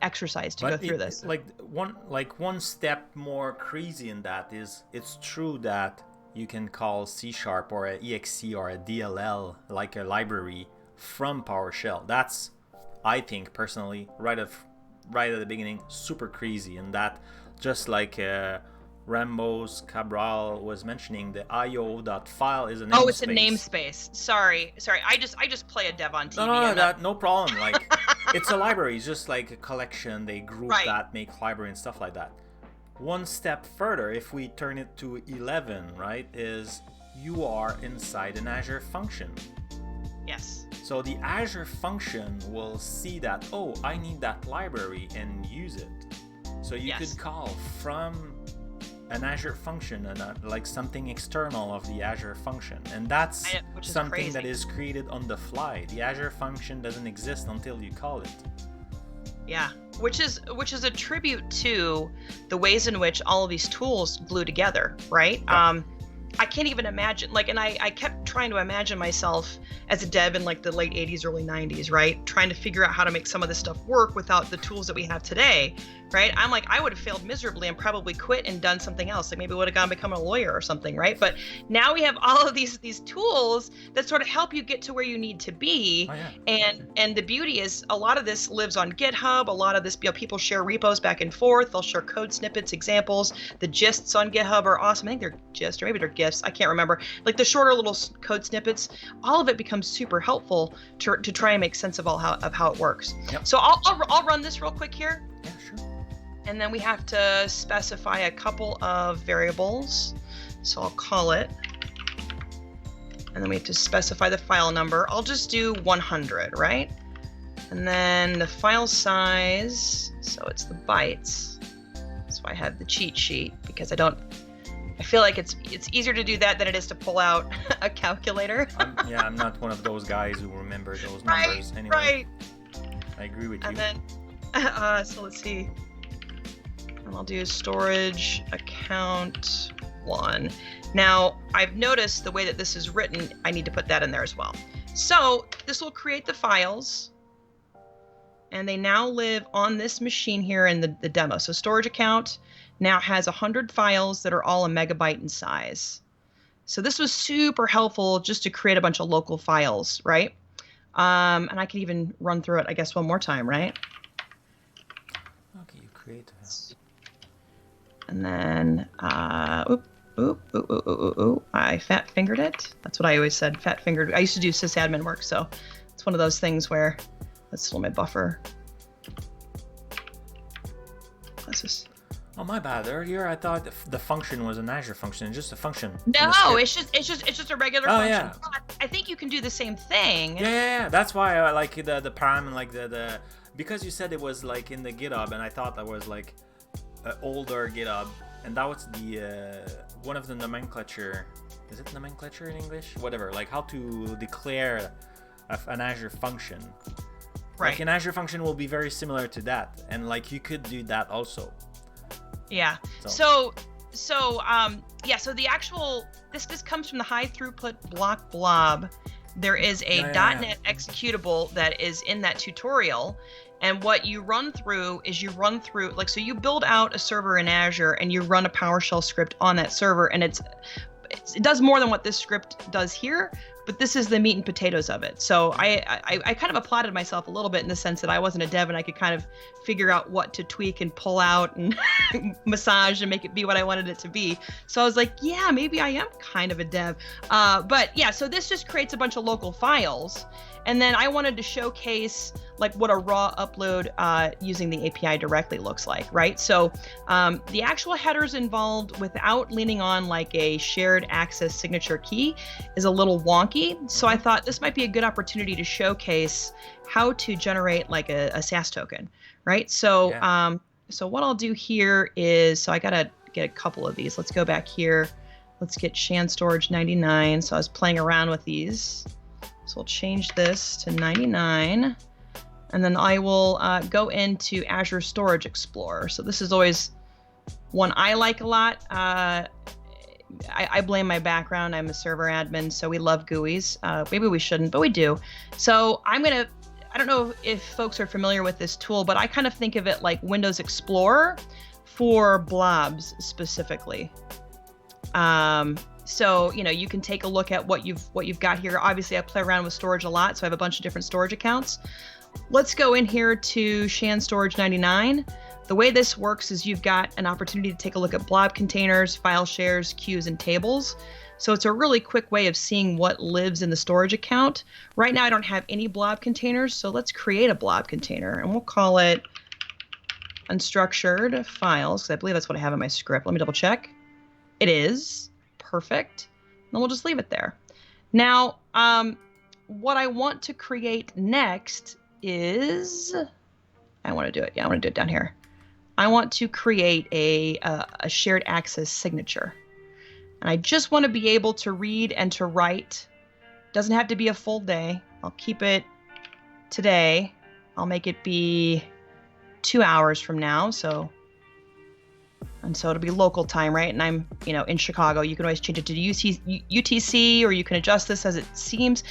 exercise to go through this. One step more crazy in that is it's true that you can call C# or an exe or a DLL, like a library, from PowerShell. That's, I think personally, right at the beginning, super crazy. And that, just like Rambos Cabral was mentioning, the io.file is a namespace. Oh, it's a namespace. Sorry. I just play a dev on TV. No problem. It's a library. It's just like a collection. They group that, make library and stuff like that. One step further, if we turn it to 11, right, is you are inside an Azure function. Yes. So the Azure function will see that, oh, I need that library, and use it. So you could call from an Azure function and like something external of the Azure function, and that's something that is created on the fly. The Azure function doesn't exist until you call it. Yeah, which is a tribute to the ways in which all of these tools glue together, right? Yeah. I can't even imagine, like, and I kept trying to imagine myself as a dev in like the late 80s, early 90s, right? Trying to figure out how to make some of this stuff work without the tools that we have today, right? I'm like, I would have failed miserably and probably quit and done something else. Like maybe would have gone become a lawyer or something, right? But now we have all of these tools that sort of help you get to where you need to be. Oh, yeah. And the beauty is a lot of this lives on GitHub. A lot of this, people share repos back and forth. They'll share code snippets, examples. The gists on GitHub are awesome. I think they're gist, or maybe they're GIFs. I can't remember. Like the shorter little code snippets, all of it becomes super helpful to try and make sense of how it works. Yep. So I'll run this real quick here. Yeah, sure. And then we have to specify a couple of variables. So I'll call it. And then we have to specify the file number. I'll just do 100, right? And then the file size, so it's the bytes. That's why I have the cheat sheet, because I feel like it's easier to do that than it is to pull out a calculator. I'm not one of those guys who remember those numbers anyway. Right. I agree with you. And then, so let's see. And I'll do storage account 1. Now, I've noticed the way that this is written, I need to put that in there as well. So this will create the files, and they now live on this machine here in the demo. So storage account now has 100 files that are all a megabyte in size. So this was super helpful just to create a bunch of local files, right? And I can even run through it, I guess, one more time, right? Okay, you create it. And then, I fat fingered it. That's what I always said, fat fingered. I used to do sysadmin work, so it's one of those things where, let's fill my buffer. Let's just. Oh, my bad. Earlier I thought the function was an Azure function. It's just a function. No, it's just a regular function. Yeah. But I think you can do the same thing. Yeah. That's why I like the param and like the because you said it was like in the GitHub, and I thought that was like an older GitHub, and that was the one of the nomenclature. Is it nomenclature in English? Whatever. Like how to declare an Azure function. Right. Like an Azure function will be very similar to that, and like you could do that also. Yeah. So the actual this comes from the high throughput block blob. There is a .NET executable that is in that tutorial, and what you run through is so you build out a server in Azure and you run a PowerShell script on that server, and it does more than what this script does here, but this is the meat and potatoes of it. So I kind of applauded myself a little bit in the sense that I wasn't a dev and I could kind of figure out what to tweak and pull out and massage and make it be what I wanted it to be. So I was like, yeah, maybe I am kind of a dev. But yeah, so this just creates a bunch of local files. And then I wanted to showcase like what a raw upload using the API directly looks like, right? So the actual headers involved without leaning on like a shared access signature key is a little wonky. So I thought this might be a good opportunity to showcase how to generate like a SAS token, right? So so what I'll do here is, so I gotta get a couple of these. Let's go back here. Let's get Shan Storage 99. So I was playing around with these. So we'll change this to 99, and then I will go into Azure Storage Explorer. So this is always one I like a lot. I blame my background. I'm a server admin, so we love GUIs. Maybe we shouldn't, but we do. So I don't know if folks are familiar with this tool, but I kind of think of it like Windows Explorer for blobs specifically. So, you can take a look at what you've got here. Obviously, I play around with storage a lot, so I have a bunch of different storage accounts. Let's go in here to Shan Storage 99. The way this works is you've got an opportunity to take a look at blob containers, file shares, queues, and tables. So it's a really quick way of seeing what lives in the storage account. Right now, I don't have any blob containers, so let's create a blob container, and we'll call it unstructured files, because I believe that's what I have in my script. Let me double check. It is. Perfect. Then we'll just leave it there. Now, what I want to create next is, I want to do it down here. I want to create a shared access signature. And I just want to be able to read and to write. Doesn't have to be a full day. I'll keep it today. I'll make it be 2 hours from now. So it'll be local time, right? And I'm, in Chicago. You can always change it to UTC, or you can adjust this as it seems.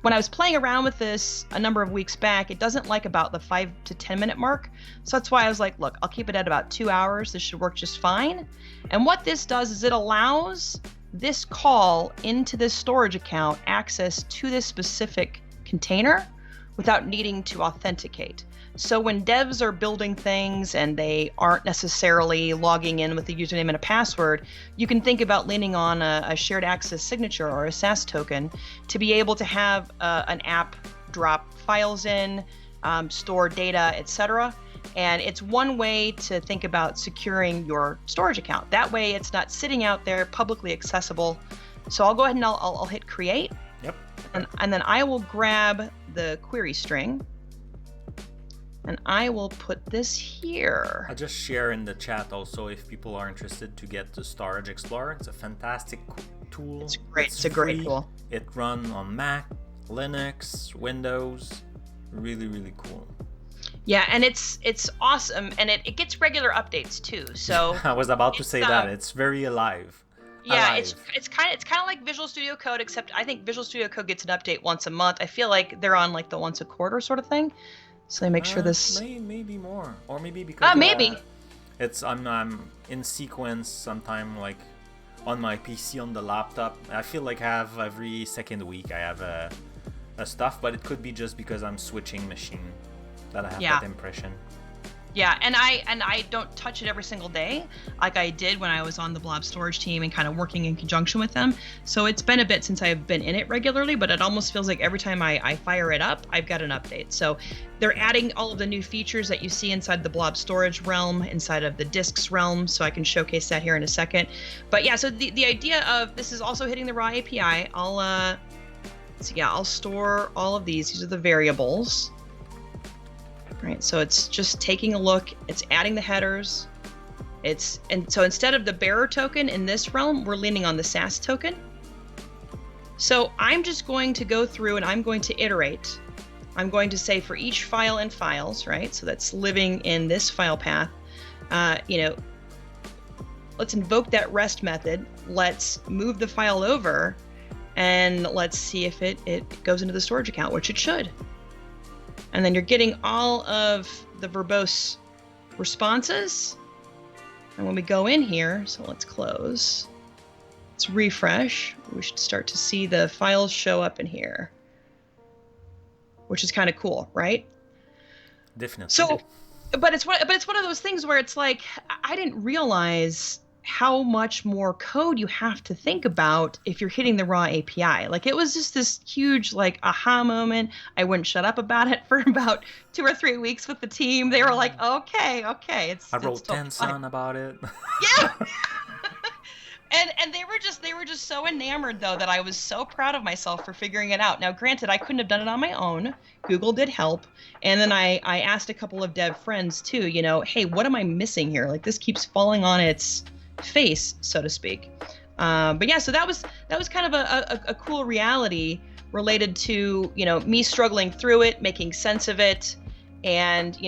When I was playing around with this a number of weeks back, it doesn't like about the 5 to 10 minute mark. So that's why I was like, look, I'll keep it at about 2 hours. This should work just fine. And what this does is it allows this call into this storage account access to this specific container without needing to authenticate. So when devs are building things and they aren't necessarily logging in with a username and a password, you can think about leaning on a shared access signature or a SAS token to be able to have an app drop files in, store data, etc. And it's one way to think about securing your storage account. That way it's not sitting out there publicly accessible. So I'll go ahead and I'll hit create. Yep. And then I will grab the query string. And I will put this here. I'll just share in the chat also if people are interested to get the Storage Explorer. It's a fantastic tool. It's great. It's a great tool. It runs on Mac, Linux, Windows. Really, really cool. Yeah, and it's awesome, and it gets regular updates too. So I was about to say that it's very alive. Yeah, it's kind of like Visual Studio Code, except I think Visual Studio Code gets an update once a month. I feel like they're on like the once a quarter sort of thing. So they make sure this maybe more, or maybe because maybe it's I'm in sequence sometime, like on my PC on the laptop. I feel like I have every second week I have a stuff, but it could be just because I'm switching machine that I have that impression. Yeah, and I don't touch it every single day like I did when I was on the Blob storage team and kind of working in conjunction with them. So it's been a bit since I've been in it regularly, but it almost feels like every time I fire it up, I've got an update. So they're adding all of the new features that you see inside the Blob storage realm, inside of the disks realm, so I can showcase that here in a second. But yeah, so the idea of this is also hitting the raw API. I'll store all of these. These are the variables. Right, so it's just taking a look, it's adding the headers, and so instead of the bearer token in this realm, we're leaning on the SAS token. So I'm just going to go through and I'm going to iterate. I'm going to say for each file and files, right? So that's living in this file path, let's invoke that REST method. Let's move the file over and let's see if it goes into the storage account, which it should. And then you're getting all of the verbose responses. And when we go in here, so let's close. Let's refresh. We should start to see the files show up in here, which is kind of cool, right? Definitely. So, but it's one of those things where it's like I didn't realize how much more code you have to think about if you're hitting the raw API. Like it was just this huge like aha moment. I wouldn't shut up about it for about 2 or 3 weeks with the team. They were like, okay. I wrote 10 son about it. Yeah. And they were just so enamored though that I was so proud of myself for figuring it out. Now granted, I couldn't have done it on my own. Google did help. And then I asked a couple of dev friends too, hey, what am I missing here? Like this keeps falling on its face, so to speak. But yeah, so that was kind of a cool reality related to me struggling through it, making sense of it, and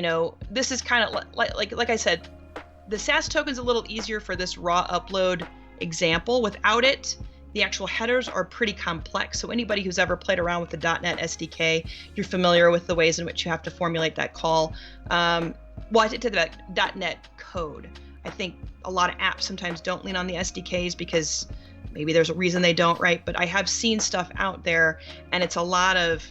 this is kind of like I said, the SAS token's a little easier for this raw upload example. Without it, the actual headers are pretty complex. So anybody who's ever played around with the .NET SDK, you're familiar with the ways in which you have to formulate that call. I did the .NET code. I think a lot of apps sometimes don't lean on the SDKs because maybe there's a reason they don't, right? But I have seen stuff out there, and it's a lot of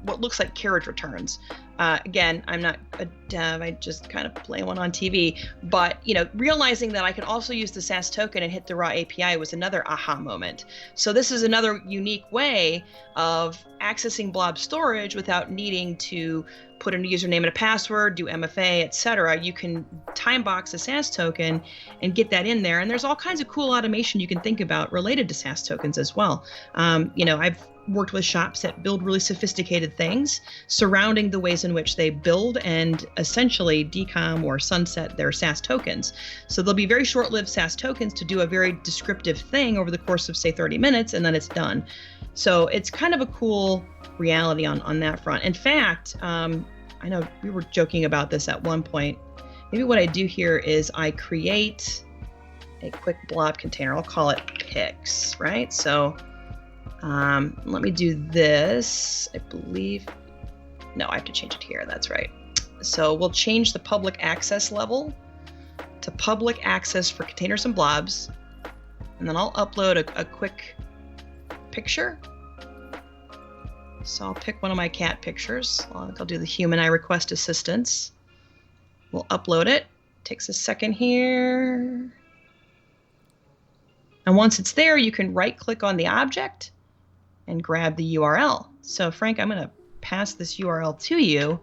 what looks like carriage returns. Again, I'm not a dev, I just kind of play one on TV. But realizing that I could also use the SAS token and hit the raw API was another aha moment. So this is another unique way of accessing blob storage without needing to put in a username and a password, do MFA, etc. You can time box a SAS token and get that in there. And there's all kinds of cool automation you can think about related to SAS tokens as well. worked with shops that build really sophisticated things surrounding the ways in which they build and essentially decom or sunset their SaaS tokens. So they'll be very short-lived SaaS tokens to do a very descriptive thing over the course of, say, 30 minutes, and then it's done. So it's kind of a cool reality on that front. In fact, I know we were joking about this at one point. Maybe what I do here is I create a quick blob container. I'll call it pics, right? So let me do this. I believe, no, I have to change it here. That's right. So we'll change the public access level to public access for containers and blobs. And then I'll upload a quick picture. So I'll pick one of my cat pictures. I'll do the human I request assistance. We'll upload it. Takes a second here. And once it's there, you can right-click on the object and grab the URL. So Frank, I'm going to pass this URL to you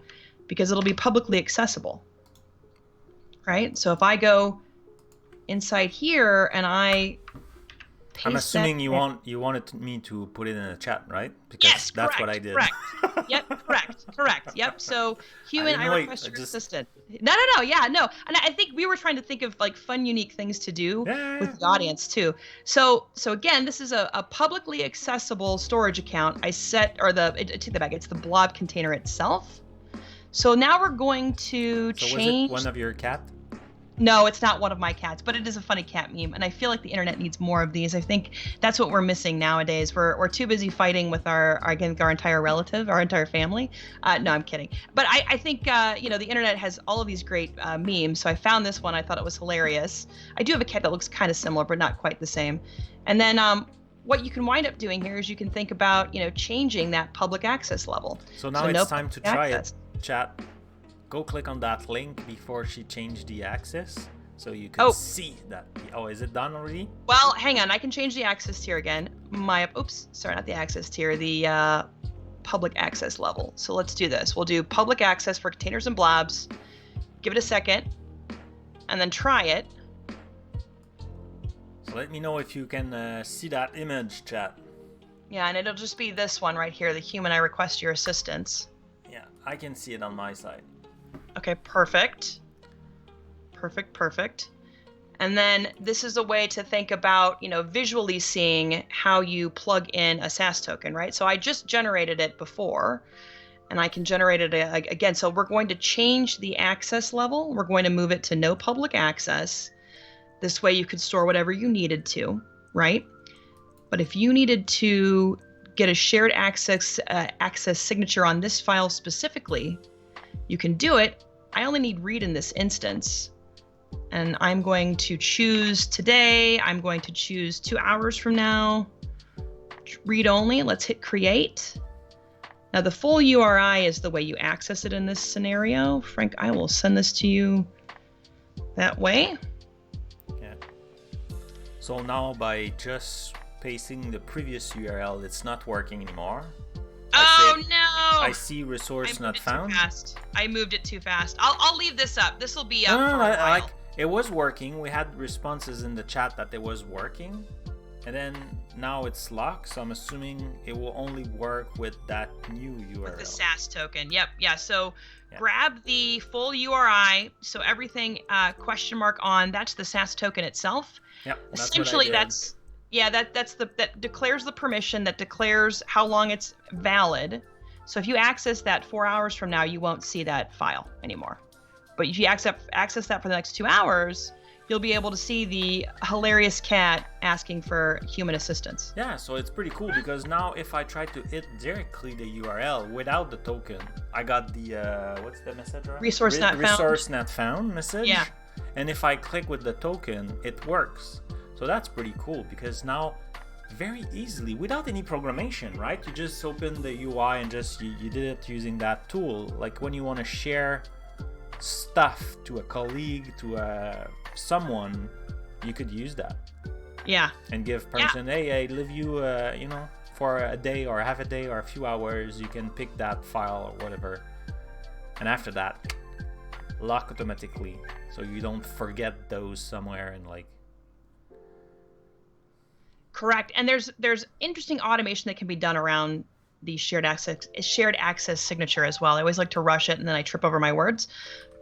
because it'll be publicly accessible, right? So if I go inside here and I I'm assuming you wanted me to put it in a chat, right? Because yes, that's correct, what I did. Correct. Yep, correct. Yep. So human, I request your assistant. No. Yeah, no. And I think we were trying to think of like fun, unique things to do with the audience too. So again, this is a publicly accessible storage account. I take that back. It's the blob container itself. So now we're going to change. Was it one of your cat? No, it's not one of my cats, but it is a funny cat meme, and I feel like the internet needs more of these. I think that's what we're missing nowadays. We're too busy fighting with our entire family. No, I'm kidding. But I think the internet has all of these great memes. So I found this one. I thought it was hilarious. I do have a cat that looks kind of similar, but not quite the same. And then what you can wind up doing here is you can think about changing that public access level. So now it's time to try it. Chat. Go click on that link before she changed the access so you can see that. Oh, is it done already? Well, hang on. I can change the access tier again. Not the access tier, the public access level. So let's do this. We'll do public access for containers and blobs. Give it a second and then try it. So let me know if you can see that image, chat. Yeah, and it'll just be this one right here, the human I request your assistance. Yeah, I can see it on my side. Okay, perfect. And then this is a way to think about, visually seeing how you plug in a SaaS token, right? So I just generated it before, and I can generate it again. So we're going to change the access level. We're going to move it to no public access. This way you could store whatever you needed to, right? But if you needed to get a shared access signature on this file specifically, you can do it. I only need read in this instance. And I'm going to choose today. I'm going to choose 2 hours from now. Read only. Let's hit create. Now the full URI is the way you access it in this scenario. Frank, I will send this to you that way. Yeah. So now by just pasting the previous URL, it's not working anymore. Oh no! I see resource not found. I moved it too fast. I'll leave this up. This will be up for a while. It was working. We had responses in the chat that it was working, and then now it's locked. So I'm assuming it will only work with that new URL. With the SaaS token. Yep. Yeah. So grab the full URI. So everything question mark on. That's the SaaS token itself. Yep. Essentially, that declares the permission, that declares how long it's valid. So if you access that 4 hours from now, you won't see that file anymore. But if you access that for the next 2 hours, you'll be able to see the hilarious cat asking for human assistance. Yeah, so it's pretty cool because now if I try to hit directly the URL without the token, I got the, what's the message? Resource not found message. Yeah. And if I click with the token, it works. So that's pretty cool because now very easily, without any programmation, right? You just open the UI and just you did it using that tool. Like when you want to share stuff to a colleague, to someone, you could use that. Yeah. And give person, hey, I leave you, for a day or half a day or a few hours, you can pick that file or whatever. And after that, lock automatically so you don't forget those somewhere and like. Correct. And there's interesting automation that can be done around the shared access signature as well. I always like to rush it and then I trip over my words.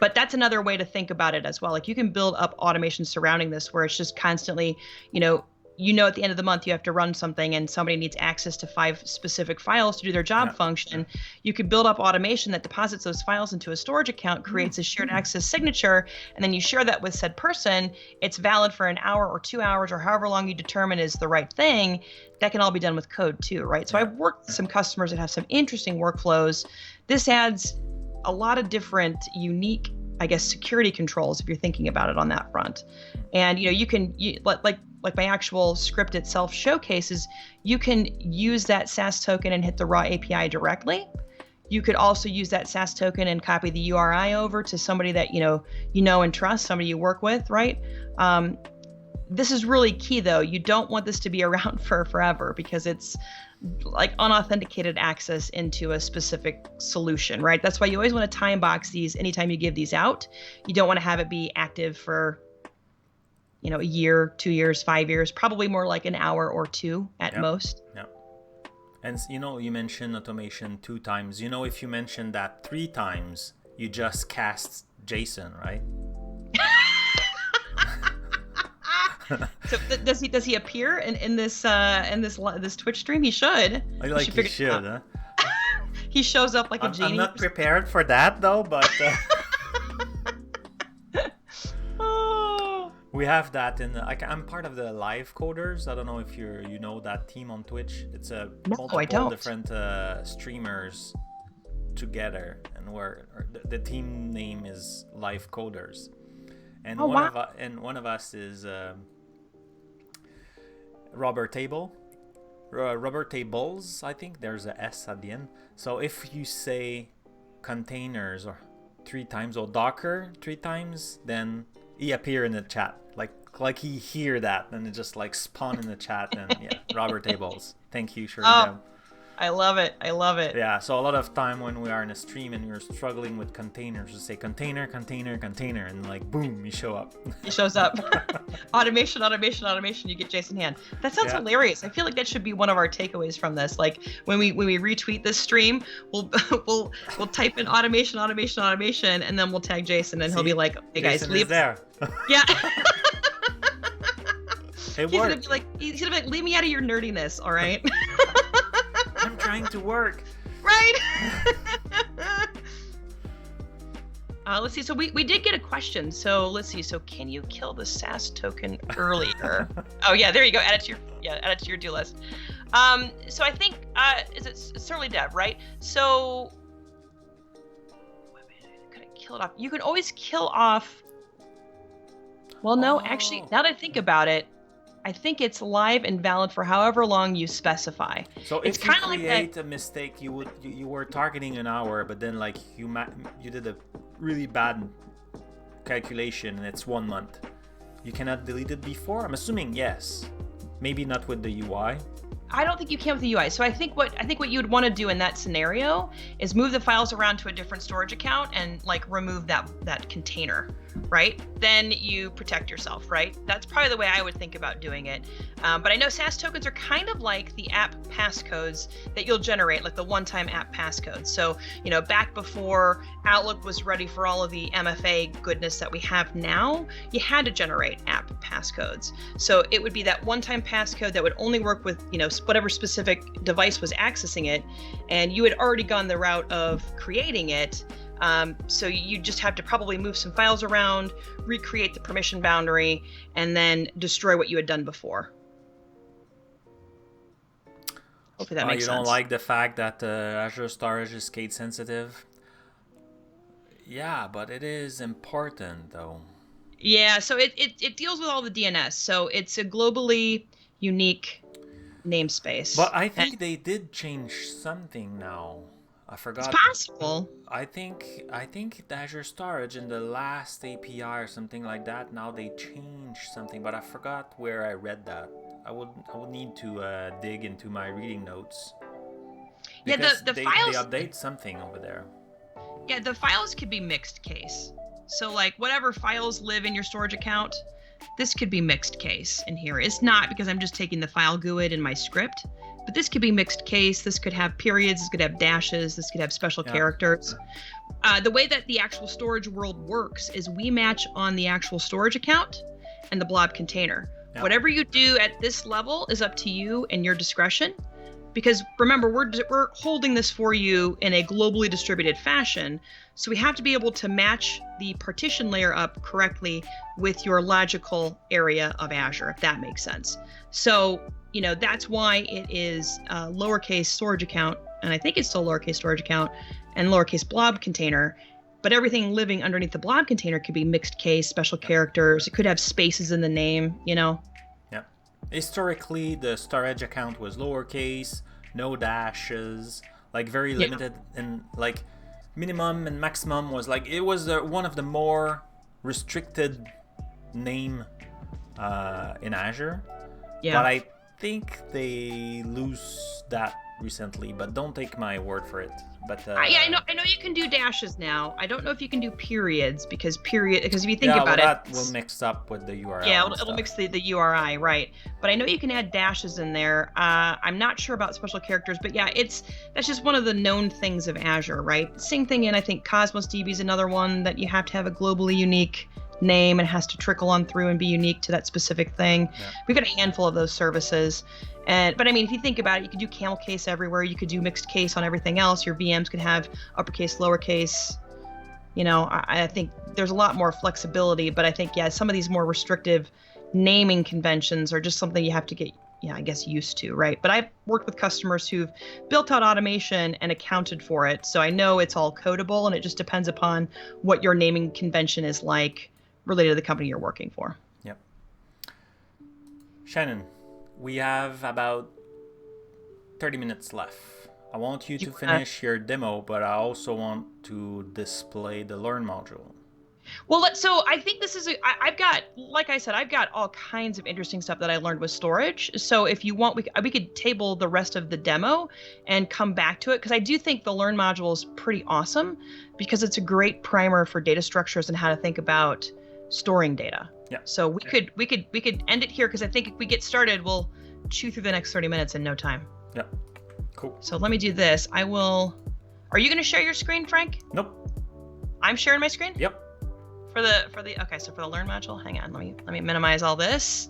But that's another way to think about it as well. Like you can build up automation surrounding this where it's just constantly, at the end of the month you have to run something and somebody needs access to 5 specific files to do their job function. You could build up automation that deposits those files into a storage account, creates a shared access signature, and then you share that with said person. It's valid for an hour or 2 hours or however long you determine is the right thing. That can all be done with code too, right? So I've worked with some customers that have some interesting workflows. This adds a lot of different unique, I guess, security controls if you're thinking about it on that front. And you can like my actual script itself showcases, you can use that SAS token and hit the raw API directly. You could also use that SAS token and copy the URI over to somebody that you know and trust, somebody you work with, right? This is really key though. You don't want this to be around for forever because it's like unauthenticated access into a specific solution, right? That's why you always want to time box these anytime you give these out. You don't want to have it be active for, a year, 2 years, 5 years, probably more like an hour or 2 at most. Yeah. And you mentioned automation 2 times. If you mention that 3 times, you just cast Jason, right? So does he appear in this Twitch stream? He should. He should, huh? He shows up like a genie. I'm not prepared for that though, but we have that I'm part of the live coders. I don't know if you know that team on Twitch. It's multiple different streamers together, and the team name is Live Coders. And one of us is Robert Tables, I think there's a S at the end. So if you say containers or 3 times or Docker 3 times, then he appear in the chat. Like he hear that and it just like spawn in the chat and Robert Tables. Thank you, Shirley. I love it. Yeah, so a lot of time when we are in a stream and you're struggling with containers, you say container, and like boom, you show up. He shows up. Automation, you get Jason Hand. That sounds hilarious. I feel like that should be one of our takeaways from this. Like when we retweet this stream, we'll type in automation, and then we'll tag Jason and he'll be like, hey guys, Jason leave. Is there. Yeah. He's gonna be like, leave me out of your nerdiness, all right? I'm trying to work. Right? Let's see. So we did get a question. So let's see. So can you kill the SAS token earlier? Oh yeah, there you go. Add it to your do list. So I think it's certainly Dev, right? So could I kill it off? You can always kill off. Well, no, actually, now that I think about it, I think it's live and valid for however long you specify. So if you create a mistake, you were targeting an hour, but then like you did a really bad calculation and it's 1 month. You cannot delete it before? I'm assuming yes. Maybe not with the UI. I don't think you can with the UI. So I think what you would want to do in that scenario is move the files around to a different storage account and like remove that container, right? Then you protect yourself, right? That's probably the way I would think about doing it. But I know SAS tokens are kind of like the app passcodes that you'll generate, like the one-time app passcodes. So, back before Outlook was ready for all of the MFA goodness that we have now, you had to generate app passcodes. So it would be that one-time passcode that would only work with, whatever specific device was accessing it, and you had already gone the route of creating it. So you just have to probably move some files around, recreate the permission boundary, and then destroy what you had done before. Hopefully that makes sense. You don't like the fact that Azure storage is case sensitive? Yeah, but it is important though. Yeah, so it deals with all the DNS. So it's a globally unique namespace. But I think they did change something now. I forgot. It's possible. I think the Azure storage in the last API or something like that, now they changed something, but I forgot where I read that. I would need to dig into my reading notes. Yeah, the files. They update something over there. Yeah, the files could be mixed case. So like whatever files live in your storage account, this could be mixed case in here. It's not because I'm just taking the file GUID in my script, but this could be mixed case. This could have periods. This could have dashes. This could have special characters. The way that the actual storage world works is we match on the actual storage account and the blob container. Yep. Whatever you do at this level is up to you and your discretion. Because remember, we're holding this for you in a globally distributed fashion. So we have to be able to match the partition layer up correctly with your logical area of Azure, if that makes sense. So, that's why it is a lowercase storage account, and I think it's still lowercase storage account, and lowercase blob container. But everything living underneath the blob container could be mixed case, special characters. It could have spaces in the name, Yeah. Historically, the storage account was lowercase, no dashes, like very limited, and like minimum and maximum was like, it was one of the more restricted name in Azure. Yeah. But I think they lose that recently, but don't take my word for it. But I know you can do dashes now. I don't know if you can do periods because if you think about that will mix up with the URL. Yeah, it'll mix the URI, right? But I know you can add dashes in there. I'm not sure about special characters, but yeah, that's just one of the known things of Azure, right? Same thing in, I think Cosmos DB is another one that you have to have a globally unique name and has to trickle on through and be unique to that specific thing. Yeah. We've got a handful of those services. But I mean, if you think about it, you could do camel case everywhere. You could do mixed case on everything else. Your VMs could have uppercase, lowercase. I think there's a lot more flexibility, but I think, some of these more restrictive naming conventions are just something you have to get, used to, right? But I've worked with customers who've built out automation and accounted for it. So I know it's all codable, and it just depends upon what your naming convention is like related to the company you're working for. Yep. Shannon, we have about 30 minutes left. I want you to finish your demo, but I also want to display the Learn module. Well, so I think this is I've got all kinds of interesting stuff that I learned with storage. So if you want, we could table the rest of the demo and come back to it, because I do think the Learn module is pretty awesome because it's a great primer for data structures and how to think about storing data. Yeah. So we could end it here, because I think if we get started, we'll chew through the next 30 minutes in no time. Yeah. Cool. So let me do this. Are you going to share your screen, Frank? Nope. I'm sharing my screen? Yep. For the Learn module, hang on. Let me minimize all this.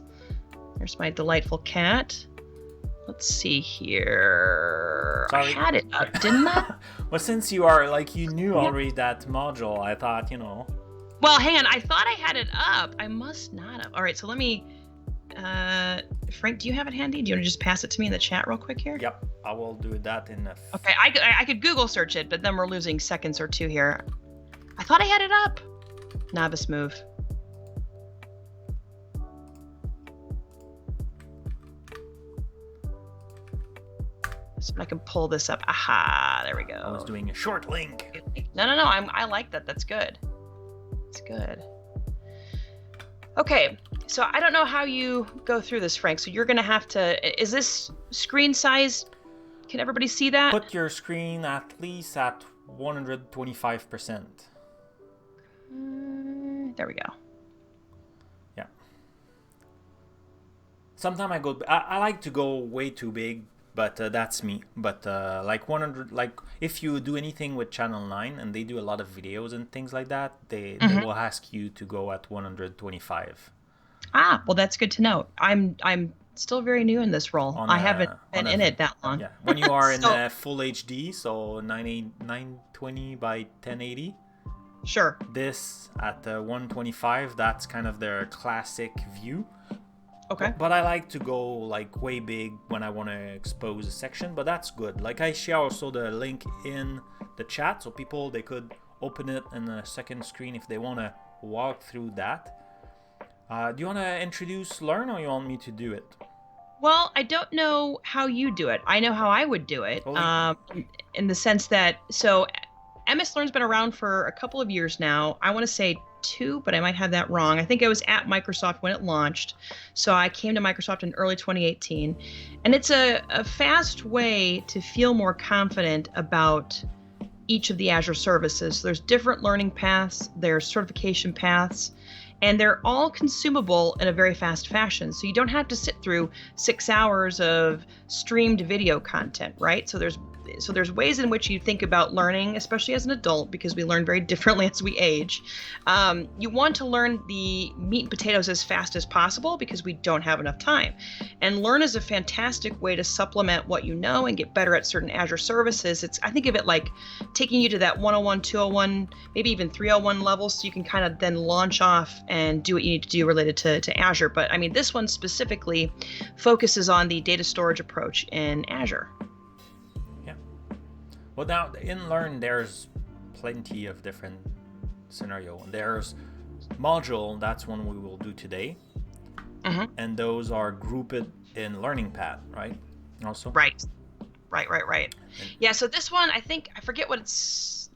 There's my delightful cat. Let's see here. Sorry. I had it up, didn't I? Well, since you knew already that module, I thought, Well, hang on. I thought I had it up. I must not have. All right, so let me... Frank, do you have it handy? Do you want to just pass it to me in the chat real quick here? Yep, I will do that in a... Okay, I could Google search it, but then we're losing seconds or two here. I thought I had it up. Novice move. So I can pull this up. Aha, there we go. I was doing a short link. No. I like that. That's good. That's good. Okay, so I don't know how you go through this, Frank. So you're going to have to... Is this screen size? Can everybody see that? Put your screen at least at 125%. There we go. Yeah. Sometimes I like to go way too big, but that's me. But like 100, like if you do anything with Channel 9 and they do a lot of videos and things like that, they will ask you to go at 125. Ah, well, that's good to know. I'm still very new in this role. I haven't been in it that long. Yeah, when you are in full HD, so 920 by 1080. Sure. This at 125, that's kind of their classic view. Okay. But I like to go like way big when I want to expose a section, but that's good. Like I share also the link in the chat, so people, they could open it in a second screen if they want to walk through that. Do you want to introduce Learn, or you want me to do it? Well, I don't know how you do it. I know how I would do it, in the sense that, so MS Learn's been around for a couple of years now. I want to say 2, but I might have that wrong. I think I was at Microsoft when it launched. So I came to Microsoft in early 2018. And it's a fast way to feel more confident about each of the Azure services. There's different learning paths, there's certification paths, and they're all consumable in a very fast fashion. So you don't have to sit through 6 hours of streamed video content, right? So there's ways in which you think about learning, especially as an adult, because we learn very differently as we age. You want to learn the meat and potatoes as fast as possible because we don't have enough time. And Learn is a fantastic way to supplement what you know and get better at certain Azure services. I think of it like taking you to that 101, 201, maybe even 301 level, so you can kind of then launch off and do what you need to do related to Azure. But I mean, this one specifically focuses on the data storage approach in Azure. Well, now in Learn, there's plenty of different scenario. There's module, that's one we will do today. Mm-hmm. And those are grouped in learning path, right? Also. Right. Yeah. So this one, I forget what it's.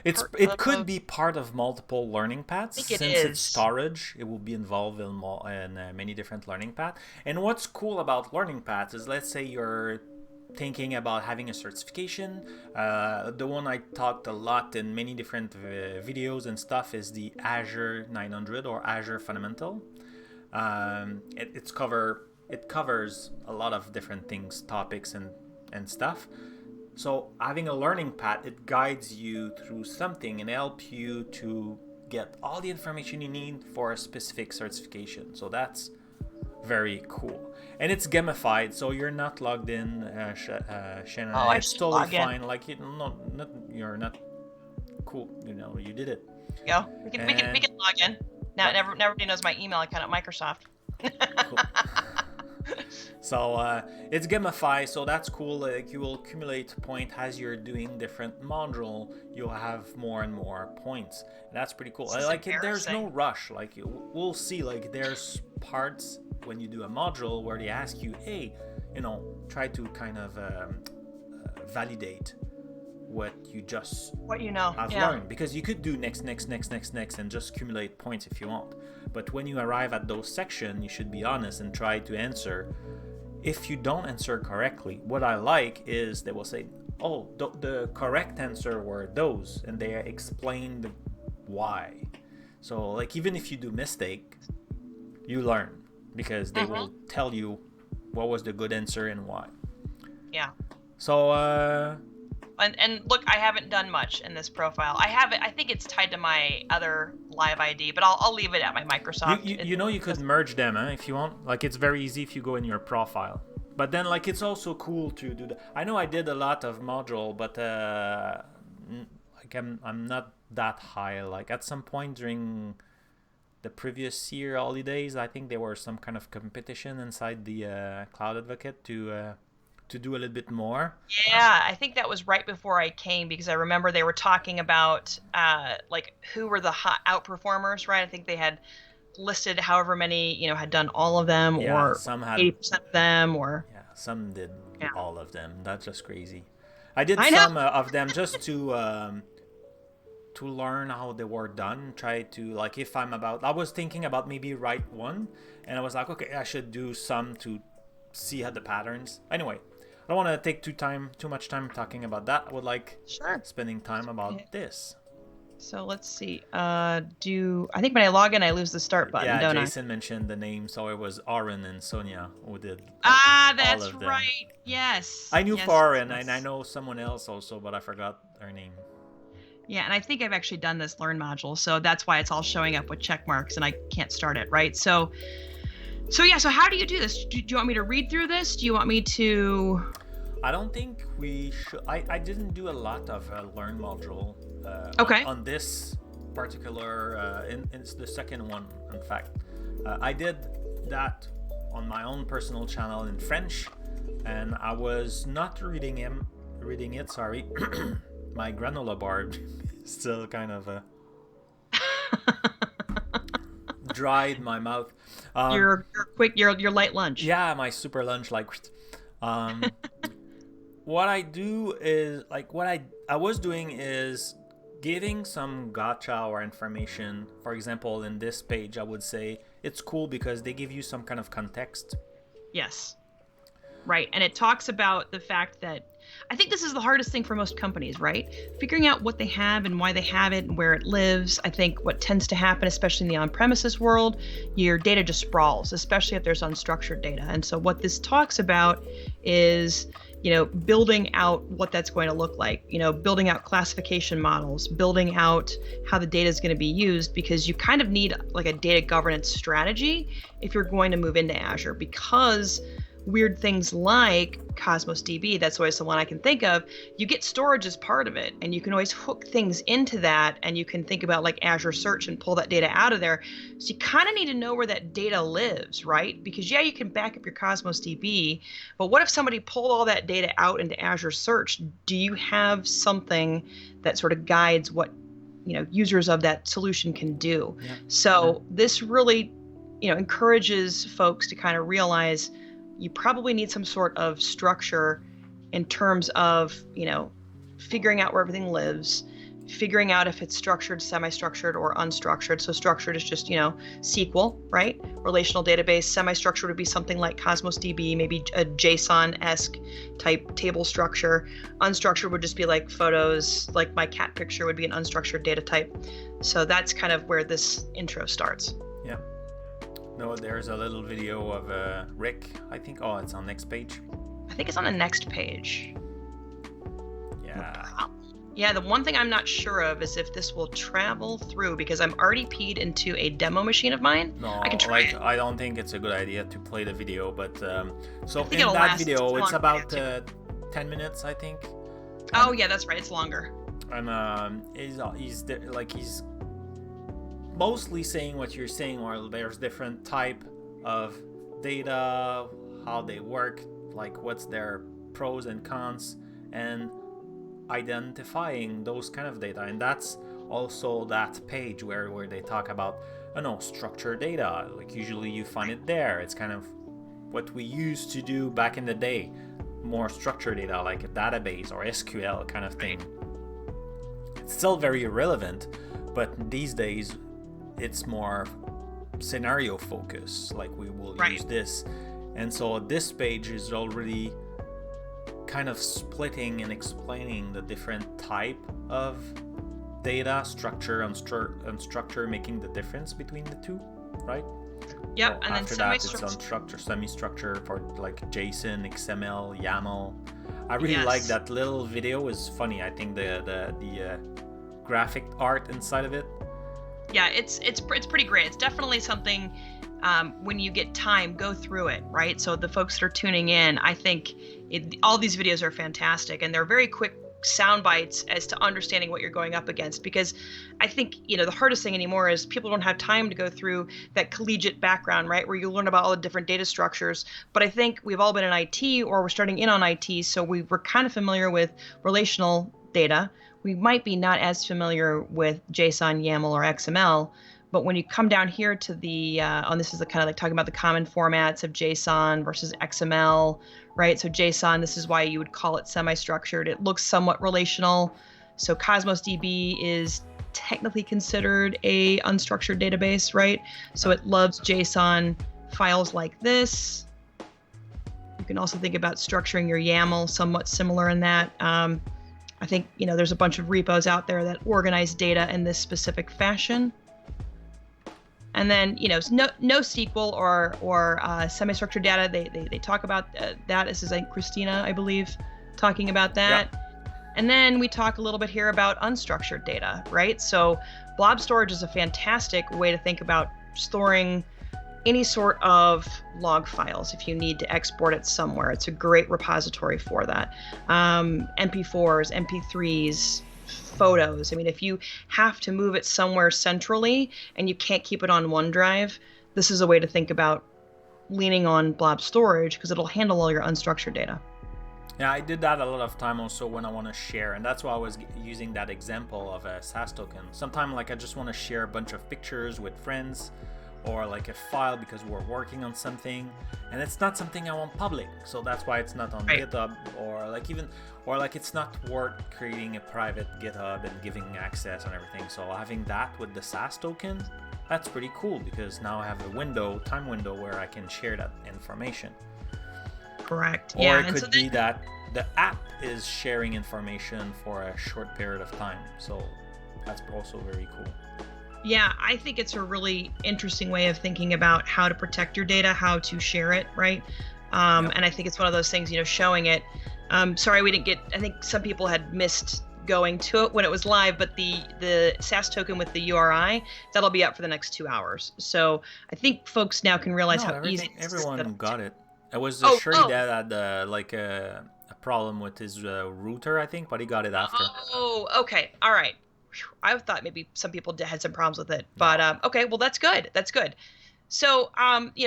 It could be part of multiple learning paths. I think Since it's storage, it will be involved in many different learning paths. And what's cool about learning paths is, let's say you're thinking about having a certification. The one I talked a lot in many different videos and stuff is the Azure 900 or Azure Fundamental. It covers a lot of different things, topics and stuff. So having a learning path, it guides you through something and help you to get all the information you need for a specific certification. So that's very cool. And it's gamified, so you're not logged in, Shannon. Oh, it's totally fine. Like, you're not cool. You did it. Yeah, we can log in. Now everybody knows my email account at Microsoft. Cool. So it's gamified, so that's cool. Like, you will accumulate points as you're doing different module. You'll have more and more points. And that's pretty cool. I like it. There's no rush. Like, we'll see. Like, there's parts when you do a module where they ask you, hey, try to kind of validate what you have learned, because you could do next and just accumulate points if you want. But when you arrive at those sections, you should be honest and try to answer. If you don't answer correctly, what I like is they will say, oh, the correct answer were those, and they explain the why. So, like, even if you do mistake, you learn, because they will tell you what was the good answer and why. Yeah. So and look, I haven't done much in this profile. I think it's tied to my other live ID, but I'll leave it at my Microsoft. You could merge them if you want. Like, it's very easy if you go in your profile. But then, like, it's also cool to do that. I know I did a lot of module, but like, I'm not that high. Like, at some point during the previous year holidays, I think there were some kind of competition inside the Cloud Advocate to do a little bit more. Yeah, I think that was right before I came, because I remember they were talking about like who were the hot outperformers, right? I think they had listed however many had done all of them, or some had 80% of them, or some did all of them. That's just crazy. I did some of them just to learn how they were done. Try to, like, I was thinking about maybe write one, and I was like, okay, I should do some to see how the patterns. Anyway, I don't want to take too much time talking about that. I would like spending time about this. So let's see. I think when I log in, I lose the start button, don't I? Jason mentioned the name, so it was Aaron and Sonia who did that's all of them. right. Yes. I knew Aaron, and I know someone else also, but I forgot her name. Yeah, and I think I've actually done this Learn module, so that's why it's all showing up with check marks, and I can't start it, right? So how do you do this? Do you want me to read through this? Do you want me to... I don't think we should. I didn't do a lot of Learn module on this particular, it's the second one, in fact. I did that on my own personal channel in French, and I was not reading it, sorry. My granola bar is still kind of dried my mouth. Your light lunch. Yeah, my super lunch, like. What I do is, like, what I was doing is giving some gotcha or information. For example, in this page, I would say it's cool because they give you some kind of context. Yes. Right. And it talks about the fact that I think this is the hardest thing for most companies, right? Figuring out what they have and why they have it and where it lives. I think what tends to happen, especially in the on-premises world, your data just sprawls, especially if there's unstructured data. And so what this talks about is, building out what that's going to look like, building out classification models, building out how the data is going to be used, because you kind of need like a data governance strategy if you're going to move into Azure, because weird things like Cosmos DB, that's always the one I can think of, you get storage as part of it, and you can always hook things into that, and you can think about like Azure Search and pull that data out of there. So you kind of need to know where that data lives, right? Because you can back up your Cosmos DB, but what if somebody pulled all that data out into Azure Search? Do you have something that sort of guides what users of that solution can do? Yeah. So this really encourages folks to kind of realize you probably need some sort of structure in terms of, figuring out where everything lives, figuring out if it's structured, semi-structured, or unstructured. So structured is just, SQL, right? Relational database. Semi-structured would be something like Cosmos DB, maybe a JSON-esque type table structure. Unstructured would just be like photos, like my cat picture would be an unstructured data type. So that's kind of where this intro starts. Yeah. No, there's a little video of Rick, I think. Oh, it's on next page. I think it's on the next page. Yeah. Yeah, the one thing I'm not sure of is if this will travel through, because I'm already keyed into a demo machine of mine. No, I can try it. I don't think it's a good idea to play the video, but so in that video, it's about 10 minutes, I think. Oh, yeah, that's right. It's longer. And he's mostly saying what you're saying, or there's different type of data, how they work, like what's their pros and cons, and identifying those kind of data. And that's also that page where they talk about structured data. Like usually you find it there. It's kind of what we used to do back in the day, more structured data like a database or SQL kind of thing. It's still very relevant, but these days it's more scenario focused, like we will use this. And so this page is already kind of splitting and explaining the different type of data, structure, unstructured, making the difference between the two, right? Yep. So and after then that, it's unstructured, semi-structured for like JSON, XML, YAML. I really like that little video. Is funny. I think the graphic art inside of it. Yeah, it's pretty great. It's definitely something, when you get time, go through it, right? So the folks that are tuning in, I think all these videos are fantastic, and they're very quick sound bites as to understanding what you're going up against. Because I think, the hardest thing anymore is people don't have time to go through that collegiate background, right? Where you learn about all the different data structures. But I think we've all been in IT, or we're starting in on IT, so we're kind of familiar with relational data. We might be not as familiar with JSON, YAML, or XML, but when you come down here to the, this is the kind of like talking about the common formats of JSON versus XML, right? So JSON, this is why you would call it semi-structured. It looks somewhat relational. So Cosmos DB is technically considered a unstructured database, right? So it loves JSON files like this. You can also think about structuring your YAML somewhat similar in that. I think, there's a bunch of repos out there that organize data in this specific fashion. And then, NoSQL or semi-structured data, they talk about that. This is Christina, I believe, talking about that. Yep. And then we talk a little bit here about unstructured data, right? So blob storage is a fantastic way to think about storing any sort of log files if you need to export it somewhere. It's a great repository for that. MP4s, MP3s, photos. I mean, if you have to move it somewhere centrally and you can't keep it on OneDrive, this is a way to think about leaning on blob storage, because it'll handle all your unstructured data. Yeah, I did that a lot of time also when I want to share, and that's why I was using that example of a SAS token. Sometimes I just want to share a bunch of pictures with friends, or like a file because we're working on something, and it's not something I want public, so that's why it's not on GitHub, or it's not worth creating a private GitHub and giving access and everything. So having that with the SAS token, that's pretty cool, because now I have a time window where I can share that information. Correct. Or yeah. it could be that the app is sharing information for a short period of time. So that's also very cool. Yeah, I think it's a really interesting way of thinking about how to protect your data, how to share it, right? And I think it's one of those things, showing it. Sorry, we didn't get, I think some people had missed going to it when it was live, but the SAS token with the URI, that'll be up for the next 2 hours. So I think folks now can realize how easy it is. Everyone got it. It was Shuri that had a problem with his router, I think, but he got it after. Oh, okay. All right. I thought maybe some people had some problems with it, but okay, well, that's good. That's good. So,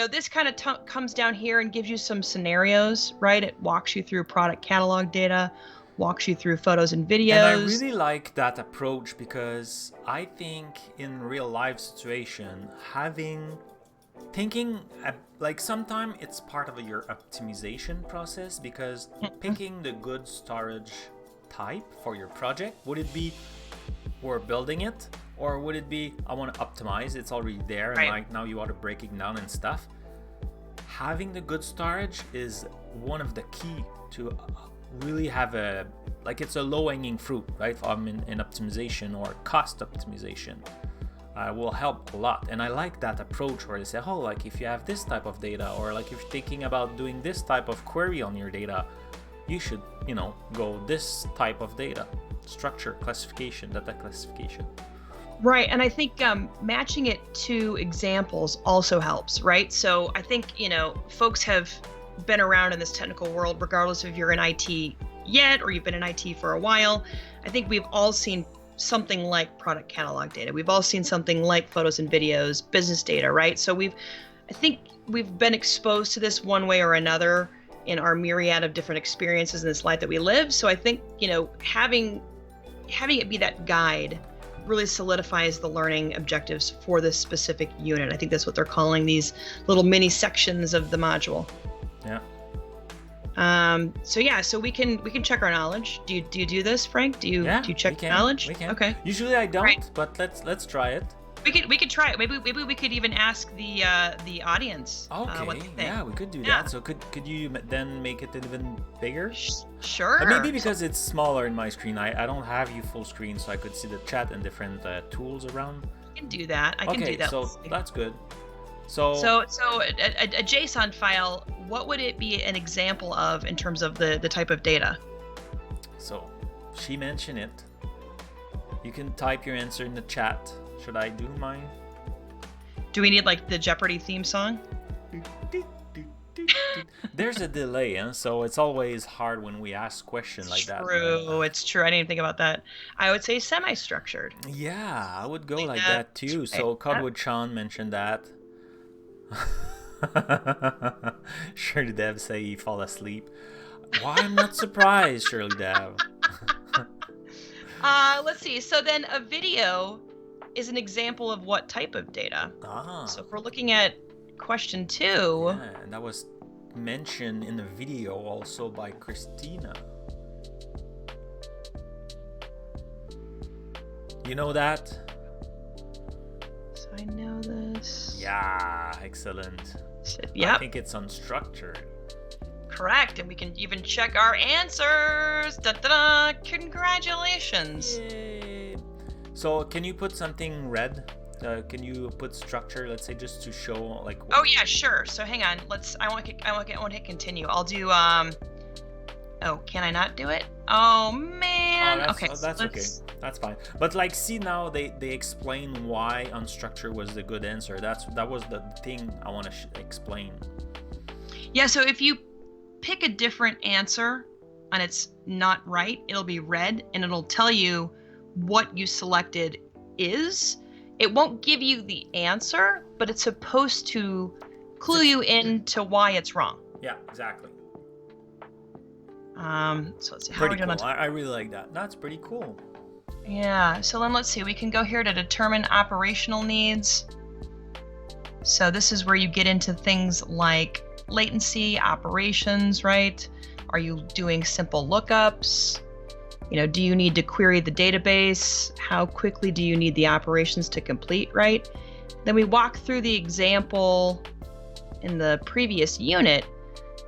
this kind of comes down here and gives you some scenarios, right? It walks you through product catalog data, walks you through photos and videos. And I really like that approach because I think in real life situation, thinking like sometimes it's part of your optimization process, because picking the good storage type for your project, would it be we're building it, or would it be I want to optimize, it's already there, and like now you want to break it down and stuff. Having the good storage is one of the key to really have it's a low-hanging fruit, right? In optimization or cost optimization will help a lot. And I like that approach where they say, like if you have this type of data, or like if you're thinking about doing this type of query on your data, you should go this type of data structure, classification, data classification. Right. And I think matching it to examples also helps, right? So I think, folks have been around in this technical world, regardless if you're in IT yet or you've been in IT for a while. I think we've all seen something like product catalog data. We've all seen something like photos and videos, business data, right? So I think we've been exposed to this one way or another in our myriad of different experiences in this life that we live. So I think, having it be that guide really solidifies the learning objectives for this specific unit. I think that's what they're calling these little mini sections of the module. Yeah. So we can check our knowledge. Do you do this, Frank? Do you check knowledge? We can. Okay. Usually I don't, but let's try it. We could try it. Maybe we could even ask the audience. Okay. What they think. Yeah, we could do that. So could you then make it even bigger? Sure. Maybe because it's smaller in my screen. I don't have you full screen, so I could see the chat and different tools around. I can do that. I can do that. So that's good. So a JSON file, what would it be an example of in terms of the type of data? So she mentioned it. You can type your answer in the chat. Should I do mine? Do we need like the Jeopardy theme song? There's a delay, so it's always hard when we ask questions like that. It's true. I didn't even think about that. I would say semi-structured. Yeah, I would go like that too. So Codwood Sean mentioned that. Shirley Dev say he fall asleep. Why, I'm not surprised, Shirley Dev. Let's see. So then a video is an example of what type of data? So if we're looking at question 2. Yeah, and that was mentioned in the video also by Christina. You know that? So I know this. Yeah, excellent. Yep. I think it's unstructured. Correct, and we can even check our answers. Da-da-da! Congratulations. Yay. So can you put something red? Can you put structure? Let's say just to show like. Oh yeah, sure. So hang on. I want to hit continue. I'll do Oh, can I not do it? Oh man. Okay. That's okay. That's fine. But like, see now they explain why unstructured was the good answer. That was the thing I want to explain. Yeah. So if you pick a different answer and it's not right, it'll be red and it'll tell you what you selected is. It won't give you the answer, but it's supposed to clue you into why it's wrong. Yeah, exactly. So let's see how we're doing. Cool. I really like that. That's pretty cool. Yeah. So then let's see. We can go here to determine operational needs. So this is where you get into things like latency, operations, right? Are you doing simple lookups? Do you need to query the database? How quickly do you need the operations to complete, right? Then we walk through the example in the previous unit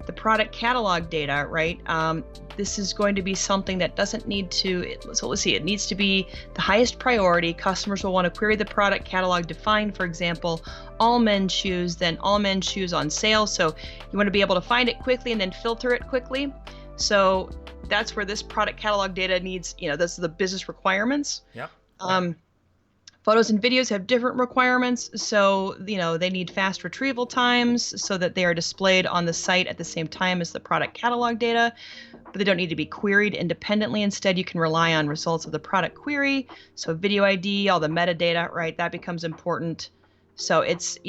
the product catalog data, right? This is going to be something that doesn't need to, so let's see, it needs to be the highest priority. Customers will want to query the product catalog to find, for example, all men's shoes, then all men's shoes on sale. So you want to be able to find it quickly and then filter it quickly. So that's where this product catalog data needs, that's the business requirements. Yep. Photos and videos have different requirements, so they need fast retrieval times so that they are displayed on the site at the same time as the product catalog data, but they don't need to be queried independently. Instead, you can rely on results of the product query. So video ID, all the metadata, right? That becomes important. So it's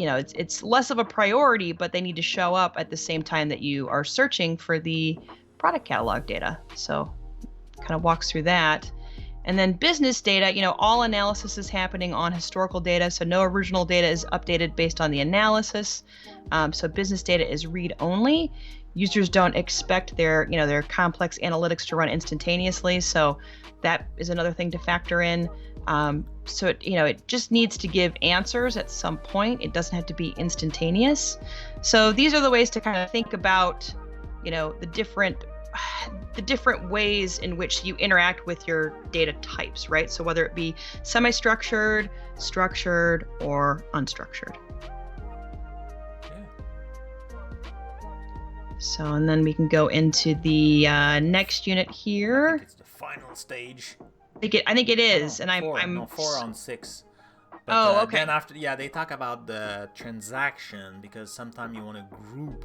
less of a priority, but they need to show up at the same time that you are searching for the product catalog data. So kind of walks through that. And then business data, all analysis is happening on historical data, so no original data is updated based on the analysis. So business data is read-only. Users don't expect their complex analytics to run instantaneously, so that is another thing to factor in. So it just needs to give answers at some point. It doesn't have to be instantaneous. So these are the ways to kind of think about, the different ways in which you interact with your data types, right? So whether it be semi-structured, structured, or unstructured. Yeah. So, and then we can go into the next unit here. I think it's the final stage. I think it is, and I'm 4 on 6. But, okay. Then after, they talk about the transaction, because sometimes you want to group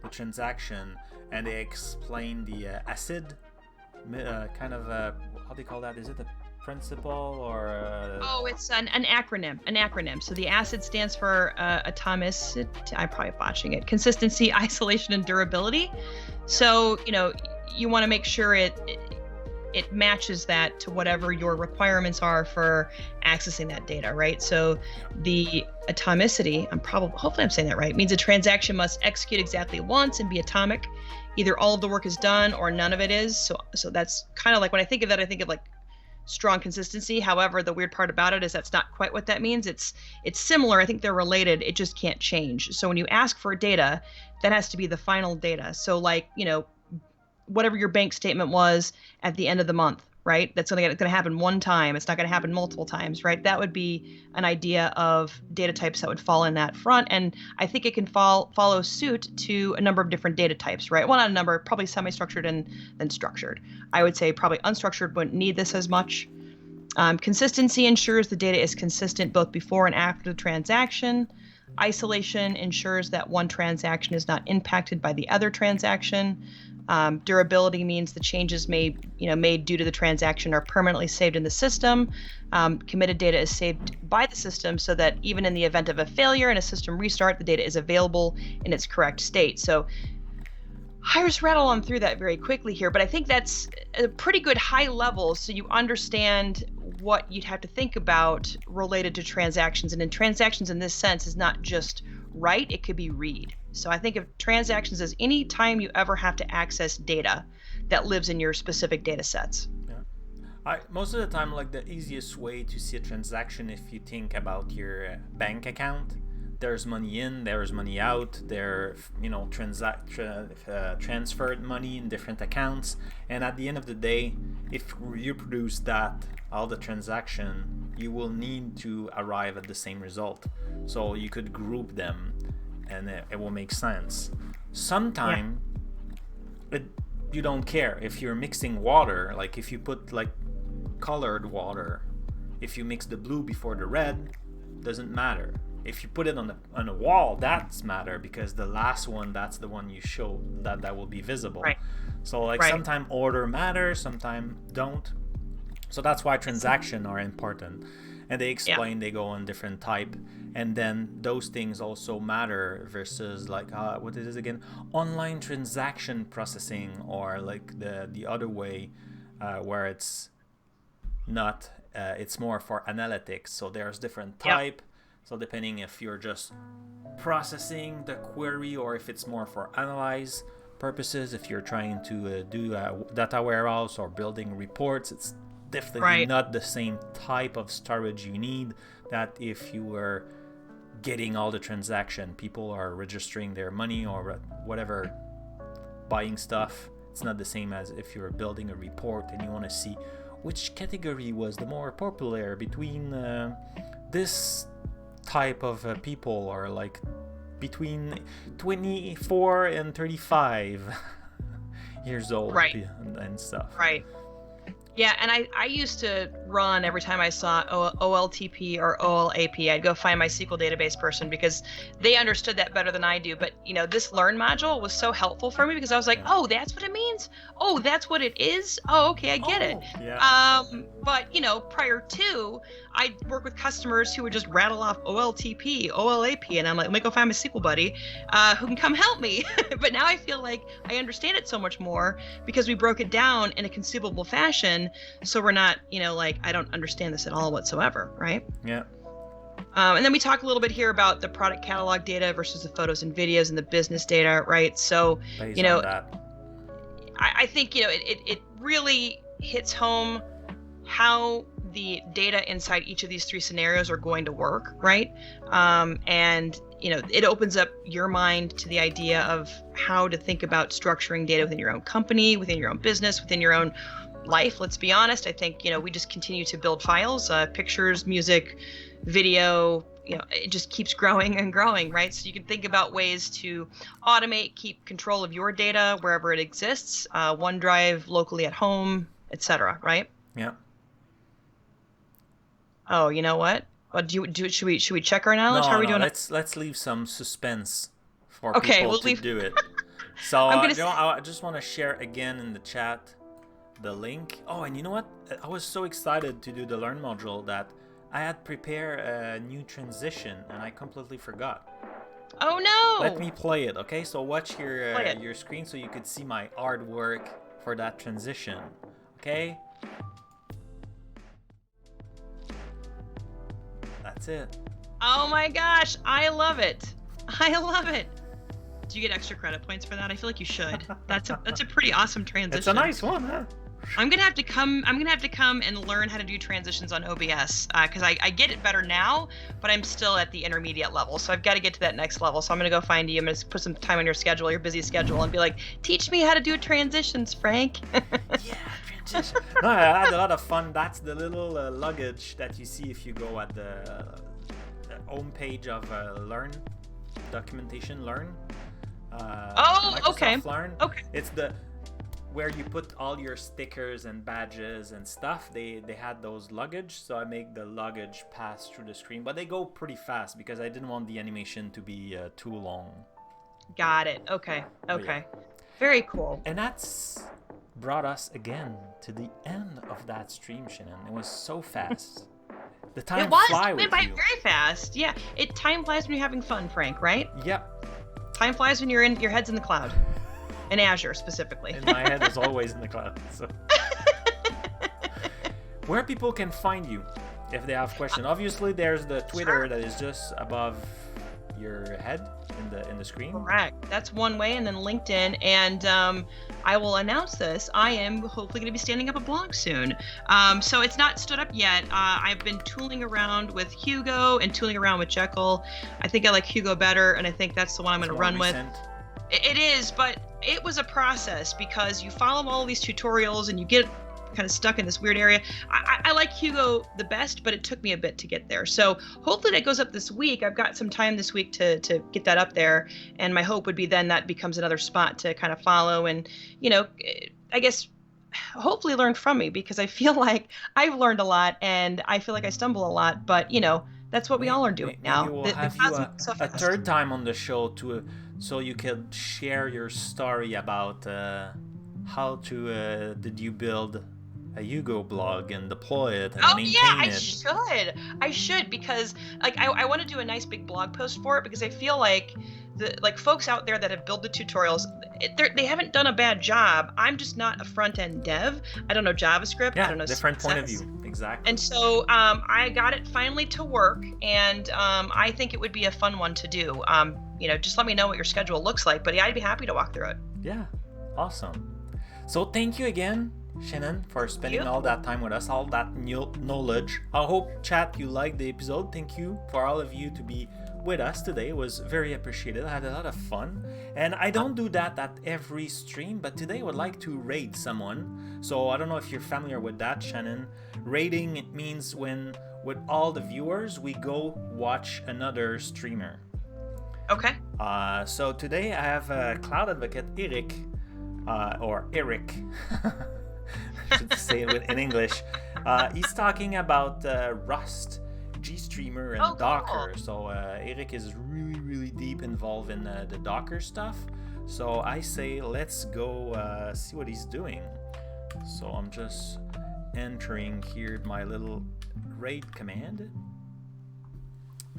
the transaction, and they explain the ACID kind of how do you call that? Is it a principle or? It's an acronym. So the ACID stands for atomicity. I'm probably botching it. Consistency, isolation, and durability. So you want to make sure it matches that to whatever your requirements are for accessing that data, right? So the atomicity, hopefully I'm saying that right, means a transaction must execute exactly once and be atomic. Either all of the work is done or none of it is. So that's kind of like, when I think of that, I think of like strong consistency. However, the weird part about it is that's not quite what that means. It's similar. I think they're related. It just can't change. So when you ask for data, that has to be the final data. So like, whatever your bank statement was at the end of the month, right? That's going to happen one time. It's not going to happen multiple times, right? That would be an idea of data types that would fall in that front. And I think it can follow suit to a number of different data types, right? Well, not a number, probably semi-structured and then structured. I would say probably unstructured wouldn't need this as much. Consistency ensures the data is consistent both before and after the transaction. Isolation ensures that one transaction is not impacted by the other transaction. Durability means the changes made due to the transaction are permanently saved in the system. Committed data is saved by the system so that even in the event of a failure and a system restart, the data is available in its correct state. So I just rattle on through that very quickly here, but I think that's a pretty good high level so you understand what you'd have to think about related to transactions. And in transactions in this sense is not just write, it could be read. So I think of transactions as any time you ever have to access data that lives in your specific data sets. Yeah. Most of the time, like the easiest way to see a transaction, if you think about your bank account, there's money in, there's money out, there transferred money in different accounts, and at the end of the day, if you produce that all the transaction, you will need to arrive at the same result. So you could group them and it will make sense. Sometimes you don't care if you're mixing water, like if you put like colored water, if you mix the blue before the red, doesn't matter. If you put it on a wall, that's matter, because the last one, that's the one you show that will be visible. Right. So like sometimes order matters, sometimes don't. So that's why transactions are important. And they explain they go on different type, and then those things also matter versus like what is it again, online transaction processing, or like the other way where it's not it's more for analytics. So there's different type. So depending if you're just processing the query or if it's more for analyze purposes, if you're trying to do a data warehouse or building reports, it's definitely not the same type of storage you need that if you were getting all the transaction, people are registering their money or whatever buying stuff. It's not the same as if you're building a report and you want to see which category was the more popular between this type of people, or like between 24 and 35 years old, right, and stuff. Right. Yeah, and I used to run every time I saw OLTP or OLAP. I'd go find my SQL database person because they understood that better than I do. But, this Learn module was so helpful for me because I was like, oh, that's what it means? Oh, that's what it is? Oh, okay, I get it. Yeah. But, prior to, I'd work with customers who would just rattle off OLTP, OLAP, and I'm like, let me go find my SQL buddy who can come help me. But now I feel like I understand it so much more because we broke it down in a consumable fashion. So we're not, like, I don't understand this at all whatsoever, right? Yeah. And then we talk a little bit here about the product catalog data versus the photos and videos and the business data, right? So, Based on that. I think, it really hits home how the data inside each of these three scenarios are going to work, right? And it opens up your mind to the idea of how to think about structuring data within your own company, within your own business, within your own life. Let's be honest. I think, we just continue to build files, pictures, music, video, it just keeps growing and growing, right? So you can think about ways to automate, keep control of your data wherever it exists, OneDrive, locally at home, etc., right? Yeah. Oh, you know what? Should we check our knowledge? No, How are we doing? Let's leave some suspense for Okay, people to do it. So I just want to share again in the chat the link. Oh, and you know what? I was so excited to do the Learn module that I had prepared a new transition and I completely forgot. Oh no! Let me play it, okay? So watch your screen so you could see my hard work for that transition, okay? That's it. Oh my gosh, I love it. I love it. Do you get extra credit points for that? I feel like you should. That's a pretty awesome transition. It's a nice one, huh? I'm gonna have to come and learn how to do transitions on OBS because I get it better now, but I'm still at the intermediate level. So I've got to get to that next level. So I'm gonna go find you. I'm gonna put some time on your schedule, your busy schedule, and be like, teach me how to do transitions, Frank. Yeah, transition. No, I had a lot of fun. That's the little luggage that you see if you go at the home page of Learn documentation. Learn. Microsoft okay. Learn. Okay. It's where you put all your stickers and badges and stuff. They had those luggage, so I make the luggage pass through the screen, but they go pretty fast because I didn't want the animation to be too long. Got it. Okay. Yeah. Very cool. And that's brought us again to the end of that stream, Shannon. It was so fast. The time flies with you. It went by very fast. Yeah, time flies when you're having fun, Frank, right? Yep. Time flies when your head's in the cloud. In Azure, specifically. And my head is always in the cloud. So. Where people can find you if they have questions. Obviously, there's the Twitter that is just above your head in the screen. Correct. That's one way, and then LinkedIn. And I will announce this. I am hopefully going to be standing up a blog soon. So it's not stood up yet. I've been tooling around with Hugo and tooling around with Jekyll. I think I like Hugo better, and I think that's the one I'm going to run with. It is, but it was a process because you follow all these tutorials and you get kind of stuck in this weird area. I like Hugo the best, but it took me a bit to get there. So hopefully that goes up this week. I've got some time this week to get that up there. And my hope would be then that becomes another spot to kind of follow and, I guess hopefully learn from me because I feel like I've learned a lot and I feel like I stumble a lot, but that's what we all are doing now. We'll have you a third time on the show so you can share your story about how did you build a Hugo blog and deploy it and maintain it. I should because I want to do a nice big blog post for it because I feel like folks out there that have built the tutorials, they haven't done a bad job. I'm just not a front-end dev. I don't know JavaScript. I don't know different CSS. Point of view. Exactly. And so I got it finally to work, and I think it would be a fun one to do. Just let me know what your schedule looks like, but I'd be happy to walk through it. Yeah, awesome. So thank you again, Shannon, for spending all that time with us, all that knowledge. I hope, chat, you liked the episode. Thank you for all of you to be with us today. It was very appreciated. I had a lot of fun. And I don't do that at every stream, but today I would like to raid someone. So I don't know if you're familiar with that, Shannon. Raiding means when, with all the viewers, we go watch another streamer. Okay. So today I have Cloud Advocate Eric, or Eric, I should say it in English. He's talking about Rust, GStreamer, and Docker. Cool. So Eric is really deep involved in the Docker stuff. So I say let's go see what he's doing. So I'm just entering here my little raid command.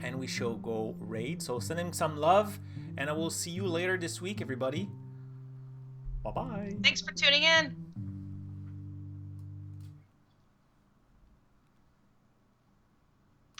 And we shall go raid. So send him some love, and I will see you later this week, everybody. Bye-bye. Thanks for tuning in.